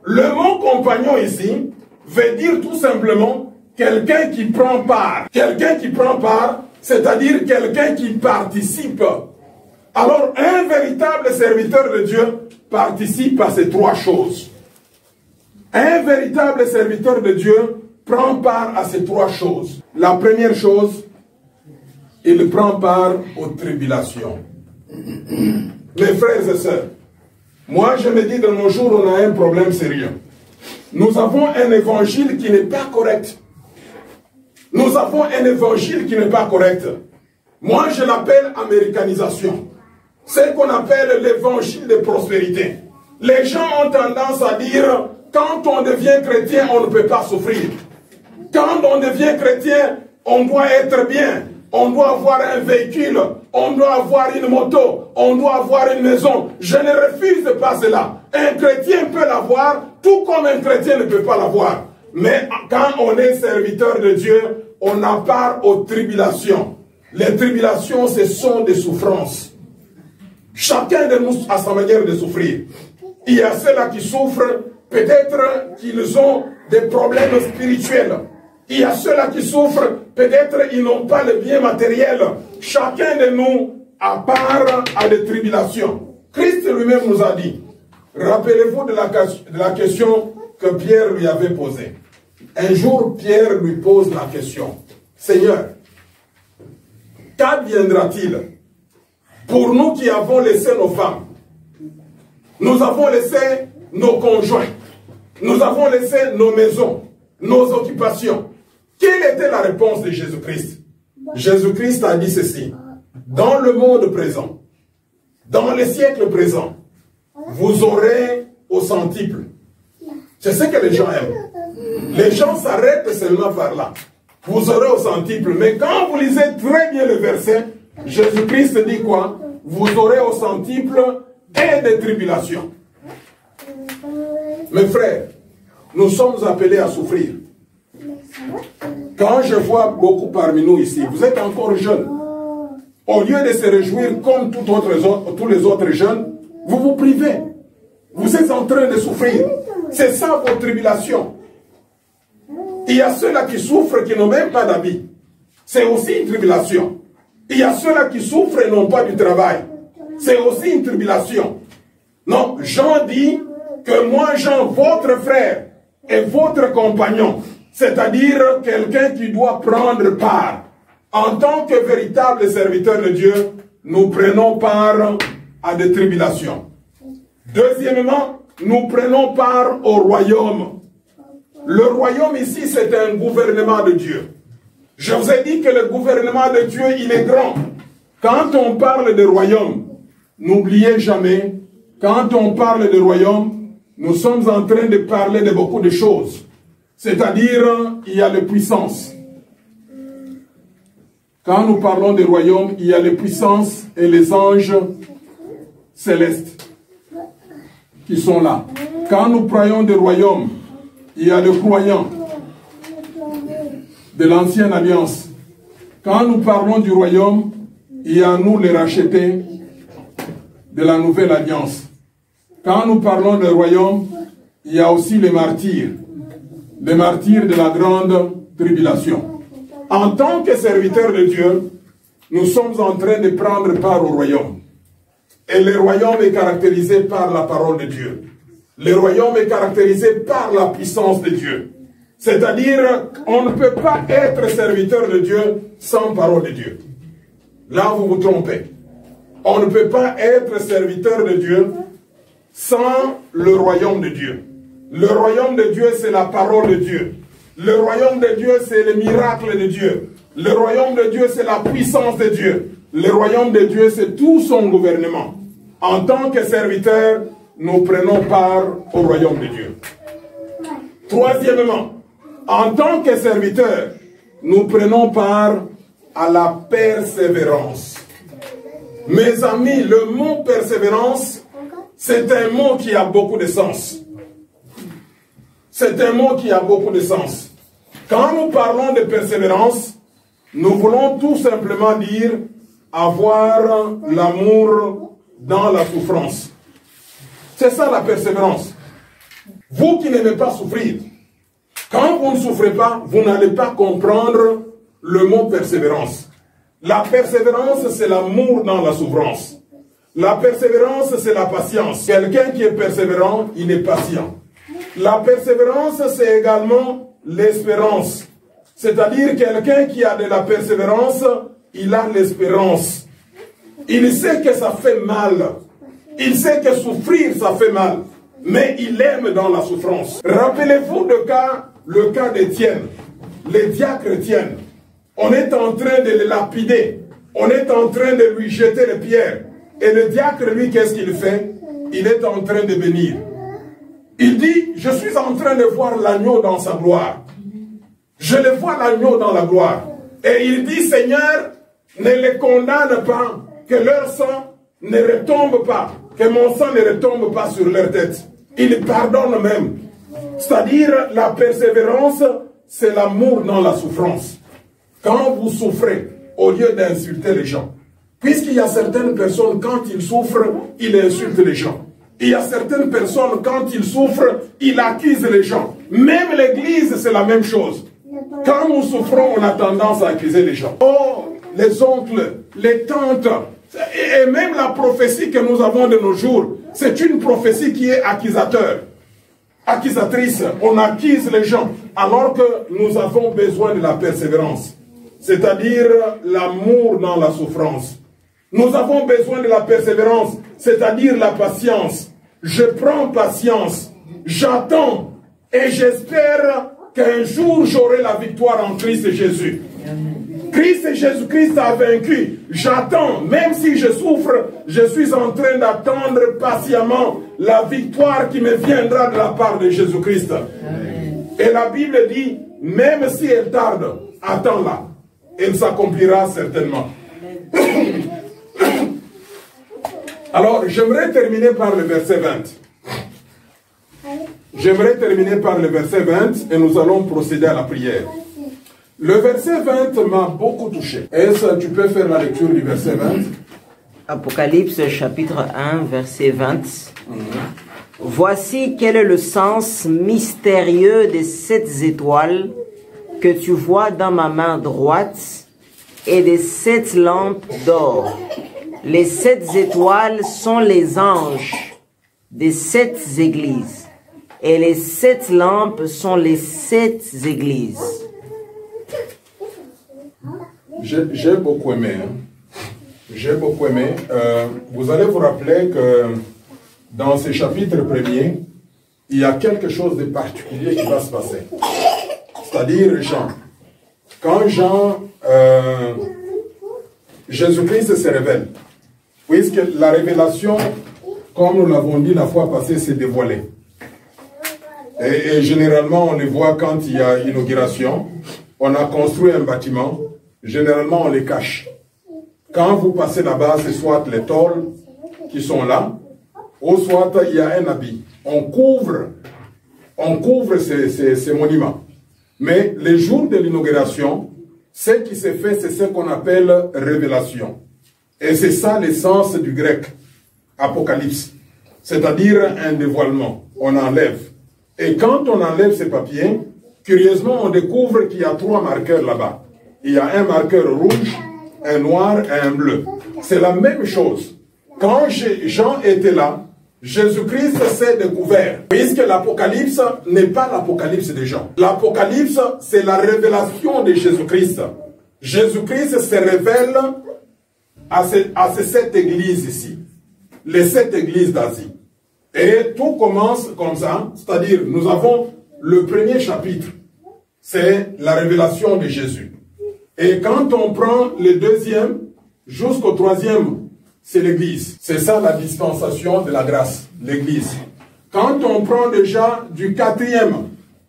Speaker 1: Le mot compagnon ici veut dire tout simplement quelqu'un qui prend part. Quelqu'un qui prend part, c'est-à-dire quelqu'un qui participe. Alors, un véritable serviteur de Dieu participe à ces trois choses. Un véritable serviteur de Dieu prend part à ces trois choses. La première chose, il prend part aux tribulations. Mes frères et sœurs, moi je me dis de nos jours, on a un problème sérieux. Nous avons un évangile qui n'est pas correct. Nous avons un évangile qui n'est pas correct. Moi je l'appelle américanisation. C'est ce qu'on appelle l'évangile de prospérité. Les gens ont tendance à dire, quand on devient chrétien, on ne peut pas souffrir. Quand on devient chrétien, on doit être bien. On doit avoir un véhicule. On doit avoir une moto. On doit avoir une maison. Je ne refuse pas cela. Un chrétien peut l'avoir, tout comme un chrétien ne peut pas l'avoir. Mais quand on est serviteur de Dieu, on a part aux tribulations. Les tribulations, ce sont des souffrances. Chacun de nous a sa manière de souffrir. Il y a ceux-là qui souffrent, peut-être qu'ils ont des problèmes spirituels. Il y a ceux-là qui souffrent, peut-être ils n'ont pas le bien matériel. Chacun de nous a part à des tribulations. Christ lui-même nous a dit, rappelez-vous de la question que Pierre lui avait posée. Un jour, Pierre lui pose la question, Seigneur, qu'adviendra-t-il pour nous qui avons laissé nos femmes? Nous avons laissé nos conjoints. Nous avons laissé nos maisons, nos occupations. Quelle était la réponse de Jésus-Christ? Jésus-Christ a dit ceci. Dans le monde présent, Dans les siècles présents, vous aurez au centuple. C'est ce que les gens aiment. Les gens s'arrêtent seulement par là. Vous aurez au centuple. Mais quand vous lisez très bien le verset, Jésus-Christ dit quoi? Vous aurez au centuple et des tribulations. Mes frères, nous sommes appelés à souffrir. Quand je vois beaucoup parmi nous ici, vous êtes encore jeunes. Au lieu de se réjouir comme tous les autres jeunes, vous vous privez. Vous êtes en train de souffrir. C'est ça vos tribulations. Il y a ceux-là qui souffrent qui n'ont même pas d'habit. C'est aussi une tribulation. Il y a ceux-là qui souffrent et n'ont pas du travail. C'est aussi une tribulation. Non, Jean dit que moi, Jean, votre frère et votre compagnon, c'est-à-dire quelqu'un qui doit prendre part, en tant que véritable serviteur de Dieu, nous prenons part à des tribulations. Deuxièmement, nous prenons part au royaume. Le royaume ici, c'est un gouvernement de Dieu. Je vous ai dit que le gouvernement de Dieu, il est grand. Quand on parle de royaume, n'oubliez jamais, quand on parle de royaume, nous sommes en train de parler de beaucoup de choses. C'est-à-dire, il y a les puissances. Quand nous parlons de royaume, il y a les puissances et les anges célestes qui sont là. Quand nous parlons de royaume, il y a les croyants de l'ancienne alliance. Quand nous parlons du royaume, il y a nous les rachetés de la nouvelle alliance. Quand nous parlons du royaume, il y a aussi les martyrs de la grande tribulation. En tant que serviteurs de Dieu, nous sommes en train de prendre part au royaume. Et le royaume est caractérisé par la parole de Dieu. Le royaume est caractérisé par la puissance de Dieu. C'est-à-dire, on ne peut pas être serviteur de Dieu sans parole de Dieu. Là, vous vous trompez. On ne peut pas être serviteur de Dieu sans le royaume de Dieu. Le royaume de Dieu, c'est la parole de Dieu. Le royaume de Dieu, c'est le miracle de Dieu. Le royaume de Dieu, c'est la puissance de Dieu. Le royaume de Dieu, c'est tout son gouvernement. En tant que serviteurs, nous prenons part au royaume de Dieu. Troisièmement, en tant que serviteurs, nous prenons part à la persévérance. Mes amis, le mot persévérance, c'est un mot qui a beaucoup de sens. C'est un mot qui a beaucoup de sens. Quand nous parlons de persévérance, nous voulons tout simplement dire avoir l'amour dans la souffrance. C'est ça la persévérance. Vous qui n'aimez pas souffrir, quand vous ne souffrez pas, vous n'allez pas comprendre le mot persévérance. La persévérance, c'est l'amour dans la souffrance. La persévérance, c'est la patience. Quelqu'un qui est persévérant, il est patient. La persévérance, c'est également l'espérance. C'est-à-dire quelqu'un qui a de la persévérance, il a l'espérance. Il sait que ça fait mal. Il sait que souffrir, ça fait mal. Mais il aime dans la souffrance. Rappelez-vous le cas d'Étienne. Les diacres Étienne. On est en train de le lapider. On est en train de lui jeter les pierres. Et le diacre, lui, qu'est-ce qu'il fait? Il est en train de bénir. Il dit, je suis en train de voir l'agneau dans sa gloire. Je le vois l'agneau dans la gloire. Et il dit, Seigneur, ne les condamne pas, que leur sang ne retombe pas, que mon sang ne retombe pas sur leur tête. Il pardonne même. C'est-à-dire, la persévérance, c'est l'amour dans la souffrance. Quand vous souffrez, au lieu d'insulter les gens, puisqu'il y a certaines personnes, quand ils souffrent, ils insultent les gens. Il y a certaines personnes, quand ils souffrent, ils accusent les gens. Même l'église, c'est la même chose. Quand nous souffrons, on a tendance à accuser les gens. Oh, les oncles, les tantes, et même la prophétie que nous avons de nos jours, c'est une prophétie qui est accusatrice. On accuse les gens, alors que nous avons besoin de la persévérance. C'est-à-dire l'amour dans la souffrance. Nous avons besoin de la persévérance, c'est-à-dire la patience. Je prends patience, j'attends et j'espère qu'un jour j'aurai la victoire en Christ Jésus. Christ et Jésus-Christ a vaincu. J'attends, même si je souffre, je suis en train d'attendre patiemment la victoire qui me viendra de la part de Jésus-Christ. Et la Bible dit, même si elle tarde, attends-la. Elle s'accomplira certainement. Alors, j'aimerais terminer par le verset 20. J'aimerais terminer par le verset 20 et nous allons procéder à la prière. Le verset 20 m'a beaucoup touché. Est-ce que tu peux faire la lecture du verset 20?
Speaker 2: Apocalypse chapitre 1, verset 20. Voici quel est le sens mystérieux des 7 étoiles que tu vois dans ma main droite et des 7 lampes d'or. Les 7 étoiles sont les anges des 7 églises et les 7 lampes sont les 7 églises.
Speaker 1: J'ai beaucoup aimé. J'ai beaucoup aimé. Vous allez vous rappeler que dans ce chapitre premier, il y a quelque chose de particulier qui va se passer. C'est-à-dire Jean. Quand Jean, Jésus-Christ se révèle, puisque la révélation, comme nous l'avons dit la fois passée, s'est dévoilée. Et généralement, on les voit quand il y a inauguration. On a construit un bâtiment. Généralement, on les cache. Quand vous passez là-bas, c'est soit les tôles qui sont là, ou soit il y a un habit. On couvre ces monuments. Mais les jours de l'inauguration, ce qui se fait, c'est ce qu'on appelle révélation. Et c'est ça l'essence du grec, apocalypse. C'est-à-dire un dévoilement. On enlève. Et quand on enlève ces papiers, curieusement, on découvre qu'il y a 3 marqueurs là-bas. Il y a un marqueur rouge, un noir et un bleu. C'est la même chose. Quand Jean était là, Jésus-Christ s'est découvert. Puisque l'Apocalypse n'est pas l'Apocalypse de Jean. L'Apocalypse, c'est la révélation de Jésus-Christ. Jésus-Christ se révèle à ces 7 églises ici. Les 7 églises d'Asie. Et tout commence comme ça. C'est-à-dire, nous avons le premier chapitre. C'est la révélation de Jésus. Et quand on prend le deuxième jusqu'au 3e, c'est l'église. C'est ça la dispensation de la grâce, l'église. Quand on prend déjà du 4e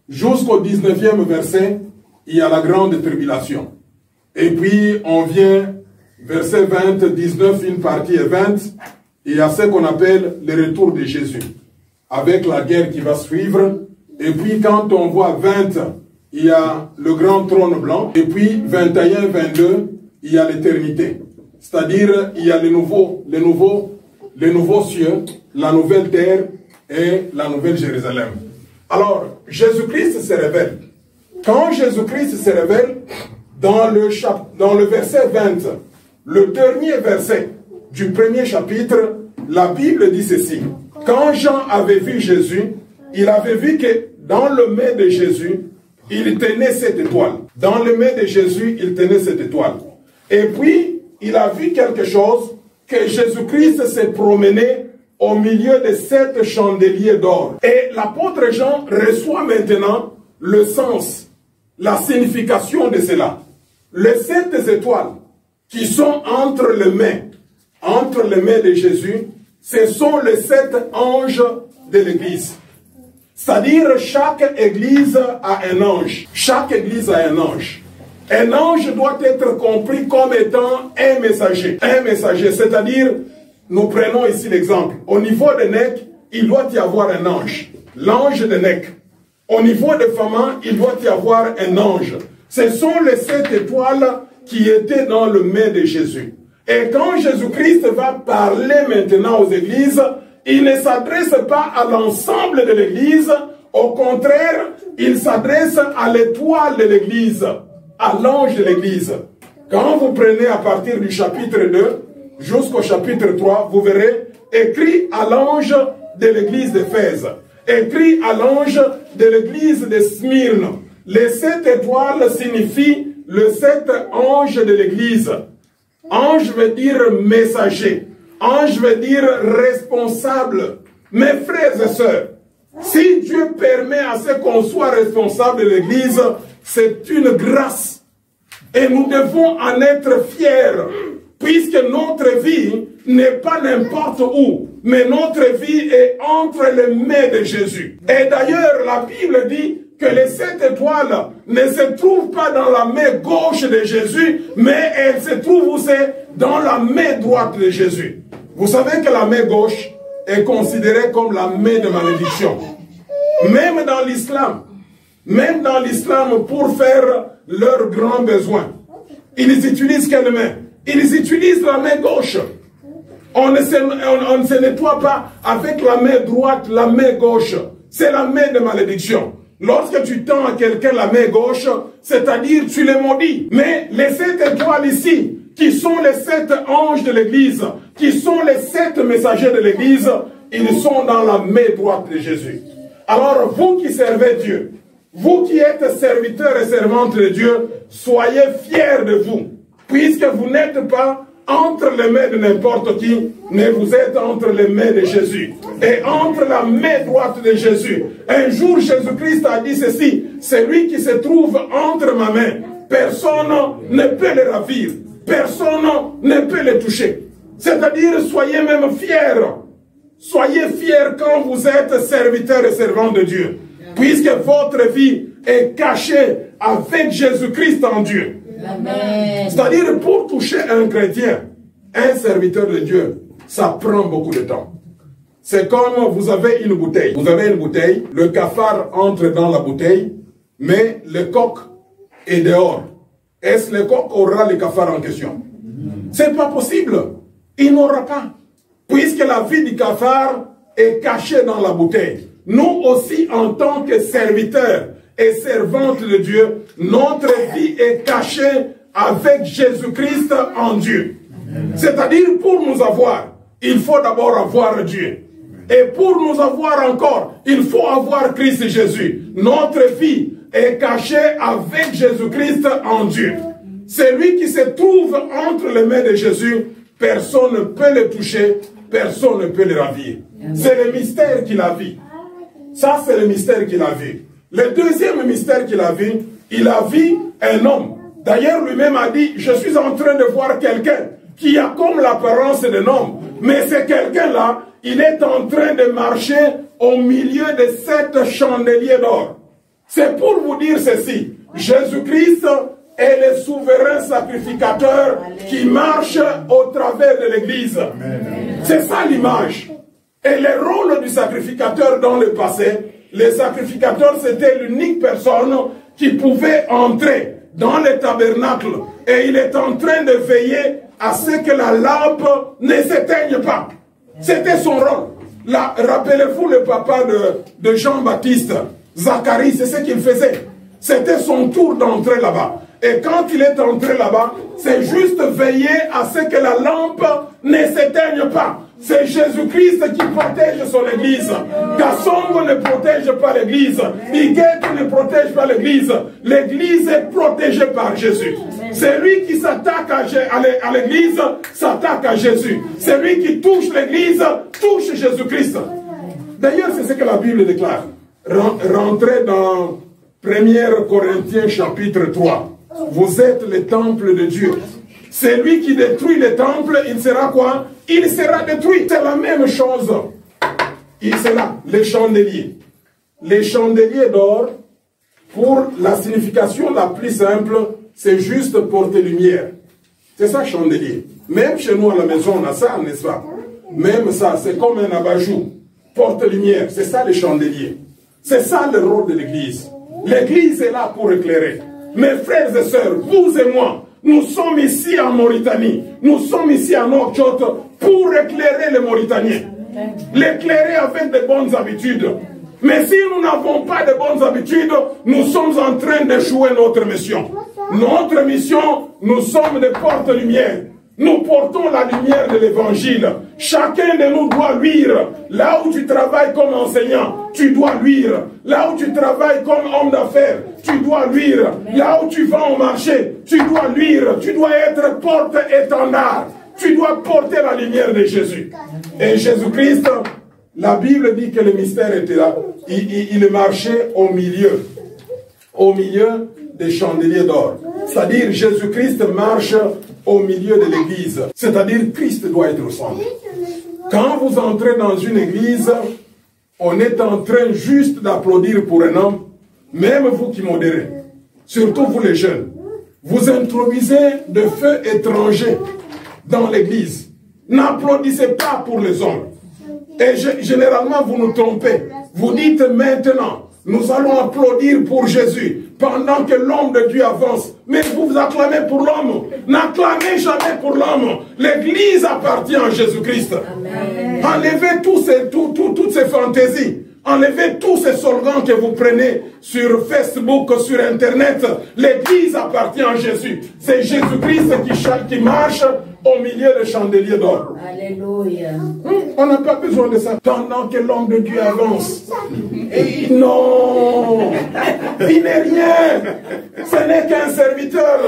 Speaker 1: jusqu'au 19e verset, il y a la grande tribulation. Et puis on vient, verset 20, 19, une partie et 20, il y a ce qu'on appelle le retour de Jésus, avec la guerre qui va suivre. Et puis quand on voit 20, il y a le grand trône blanc. Et puis 21, 22, il y a l'éternité. C'est-à-dire, il y a les nouveaux cieux, la nouvelle terre et la nouvelle Jérusalem. Alors, Jésus-Christ se révèle. Quand Jésus-Christ se révèle, dans le verset 20, le dernier verset du premier chapitre, la Bible dit ceci. Quand Jean avait vu Jésus, il avait vu que dans le mai de Jésus, il tenait cette étoile. Dans le mai de Jésus, il tenait cette étoile. Et puis, il a vu quelque chose, que Jésus-Christ s'est promené au milieu de 7 chandeliers d'or. Et l'apôtre Jean reçoit maintenant le sens, la signification de cela. Les 7 étoiles qui sont entre les mains de Jésus, ce sont les 7 anges de l'église. C'est-à-dire, chaque église a un ange. Chaque église a un ange. Un ange doit être compris comme étant un messager. Un messager, c'est-à-dire, nous prenons ici l'exemple. Au niveau de Nec, il doit y avoir un ange. L'ange de Nec. Au niveau de Fama, il doit y avoir un ange. Ce sont les 7 étoiles qui étaient dans le mai de Jésus. Et quand Jésus-Christ va parler maintenant aux églises, il ne s'adresse pas à l'ensemble de l'église. Au contraire, il s'adresse à l'étoile de l'église, à l'ange de l'église. Quand vous prenez à partir du chapitre 2 jusqu'au chapitre 3, vous verrez écrit à l'ange de l'église d'Éphèse, écrit à l'ange de l'église de Smyrne. Les 7 étoiles signifient les 7 anges de l'église. Ange veut dire messager. Ange veut dire responsable. Mes frères et sœurs, si Dieu permet à ce qu'on soit responsable de l'église, c'est une grâce. Et nous devons en être fiers, puisque notre vie n'est pas n'importe où, mais notre vie est entre les mains de Jésus. Et d'ailleurs, la Bible dit que les 7 étoiles ne se trouvent pas dans la main gauche de Jésus, mais elles se trouvent où c'est dans la main droite de Jésus. Vous savez que la main gauche est considérée comme la main de malédiction. Même dans l'islam, pour faire leurs grands besoins, ils utilisent quelle main? Ils utilisent la main gauche. On ne se nettoie pas avec la main droite, la main gauche. C'est la main de malédiction. Lorsque tu tends à quelqu'un la main gauche, c'est-à-dire tu les maudis. Mais les 7 étoiles ici, qui sont les 7 anges de l'Église, qui sont les 7 messagers de l'Église, ils sont dans la main droite de Jésus. Alors vous qui servez Dieu, vous qui êtes serviteurs et servantes de Dieu, soyez fiers de vous, puisque vous n'êtes pas entre les mains de n'importe qui, mais vous êtes entre les mains de Jésus. Et entre la main droite de Jésus. Un jour, Jésus-Christ a dit ceci: celui qui se trouve entre ma main, personne ne peut le ravir, personne ne peut le toucher. C'est-à-dire, soyez même fiers. Soyez fiers quand vous êtes serviteurs et servants de Dieu, puisque votre vie est cachée avec Jésus-Christ en Dieu. C'est-à-dire, pour toucher un chrétien, un serviteur de Dieu, ça prend beaucoup de temps. C'est comme vous avez une bouteille. Vous avez une bouteille, le cafard entre dans la bouteille, mais le coq est dehors. Est-ce le coq aura le cafard en question? C'est pas possible. Il n'aura pas. Puisque la vie du cafard est cachée dans la bouteille. Nous aussi, en tant que serviteurs et servantes de Dieu, notre vie est cachée avec Jésus-Christ en Dieu. C'est-à-dire, pour nous avoir, il faut d'abord avoir Dieu. Et pour nous avoir encore, il faut avoir Christ Jésus. Notre vie est cachée avec Jésus-Christ en Dieu. Celui qui se trouve entre les mains de Jésus, personne ne peut le toucher, personne ne peut le ravir. C'est le mystère qu'il a vu. Ça, c'est le mystère qu'il a vu. Le deuxième mystère qu'il a vu, il a vu un homme. D'ailleurs, lui-même a dit, je suis en train de voir quelqu'un qui a comme l'apparence d'un homme. Mais ce quelqu'un-là, il est en train de marcher au milieu de 7 chandeliers d'or. C'est pour vous dire ceci. Jésus-Christ est le souverain sacrificateur qui marche au travers de l'Église. C'est ça l'image. Et le rôle du sacrificateur dans le passé, le sacrificateur c'était l'unique personne qui pouvait entrer dans le tabernacle. Et il est en train de veiller à ce que la lampe ne s'éteigne pas. C'était son rôle. Rappelez-vous le papa de Jean-Baptiste, Zacharie, c'est ce qu'il faisait. C'était son tour d'entrer là-bas. Et quand il est entré là-bas, c'est juste veiller à ce que la lampe ne s'éteigne pas. C'est Jésus-Christ qui protège son église. Kassongo ne protège pas l'église. Iguette ne protège pas l'église. L'église est protégée par Jésus. Celui qui s'attaque à l'église s'attaque à Jésus. Celui qui touche l'église touche Jésus-Christ. D'ailleurs, c'est ce que la Bible déclare. Rentrez dans 1 Corinthiens chapitre 3. Vous êtes le temple de Dieu. Celui qui détruit le temple, il sera quoi? Il sera détruit. C'est la même chose. Il sera les chandeliers. Les chandeliers d'or, pour la signification la plus simple, c'est juste porter lumière. C'est ça, chandelier. Même chez nous à la maison, on a ça, n'est-ce pas? Même ça, c'est comme un abat-jour. Porte lumière. C'est ça, les chandeliers. C'est ça le rôle de l'Église. L'Église est là pour éclairer. Mes frères et sœurs, vous et moi, nous sommes ici en Mauritanie. Nous sommes ici à Nouakchott pour éclairer les Mauritaniens. L'éclairer avec de bonnes habitudes. Mais si nous n'avons pas de bonnes habitudes, nous sommes en train d'échouer notre mission. Notre mission, nous sommes des porte-lumière. Nous portons la lumière de l'évangile. Chacun de nous doit luire. Là où tu travailles comme enseignant, tu dois luire. Là où tu travailles comme homme d'affaires, tu dois luire. Là où tu vas au marché, tu dois luire. Tu dois être porte-étendard. Tu dois porter la lumière de Jésus. Et Jésus-Christ, la Bible dit que le mystère était là. Il marchait au milieu des chandeliers d'or. C'est-à-dire Jésus-Christ marche au milieu de l'église. C'est-à-dire Christ doit être au centre. Quand vous entrez dans une église, on est en train juste d'applaudir pour un homme, même vous qui modérez, surtout vous les jeunes. Vous introduisez de feux étrangers dans l'église. N'applaudissez pas pour les hommes. Et généralement, vous nous trompez. Vous dites maintenant, nous allons applaudir pour Jésus pendant que l'homme de Dieu avance. Mais vous acclamez pour l'homme. N'acclamez jamais pour l'homme. L'église appartient à Jésus-Christ. Enlevez toutes ces fantaisies. Enlevez tous ces slogans que vous prenez sur Facebook, sur Internet. L'église appartient à Jésus. C'est Jésus-Christ qui marche au milieu des chandeliers d'or.
Speaker 3: Alléluia.
Speaker 1: On n'a pas besoin de ça. Pendant que l'homme de Dieu avance. Et non, il n'est rien. Ce n'est qu'un serviteur.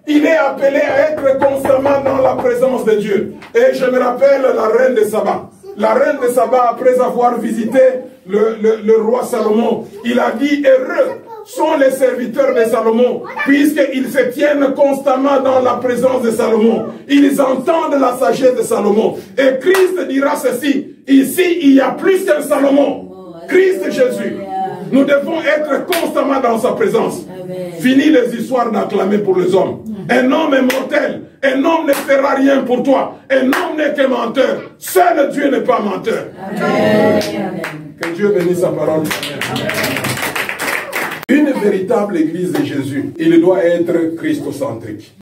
Speaker 1: Il est appelé à être constamment dans la présence de Dieu. Et je me rappelle la reine de Saba. La reine de Saba, après avoir visité le roi Salomon, il a dit, heureux sont les serviteurs de Salomon, puisqu'ils se tiennent constamment dans la présence de Salomon. Ils entendent la sagesse de Salomon. Et Christ dira ceci, ici il y a plus qu'un Salomon. Christ Jésus. Nous devons être constamment dans sa présence. Fini les histoires d'acclamer pour les hommes. Un homme est mortel. Un homme ne fera rien pour toi. Un homme n'est que menteur. Seul Dieu n'est pas menteur.
Speaker 3: Amen.
Speaker 1: Que Dieu bénisse sa parole. Une véritable église de Jésus, il doit être christocentrique.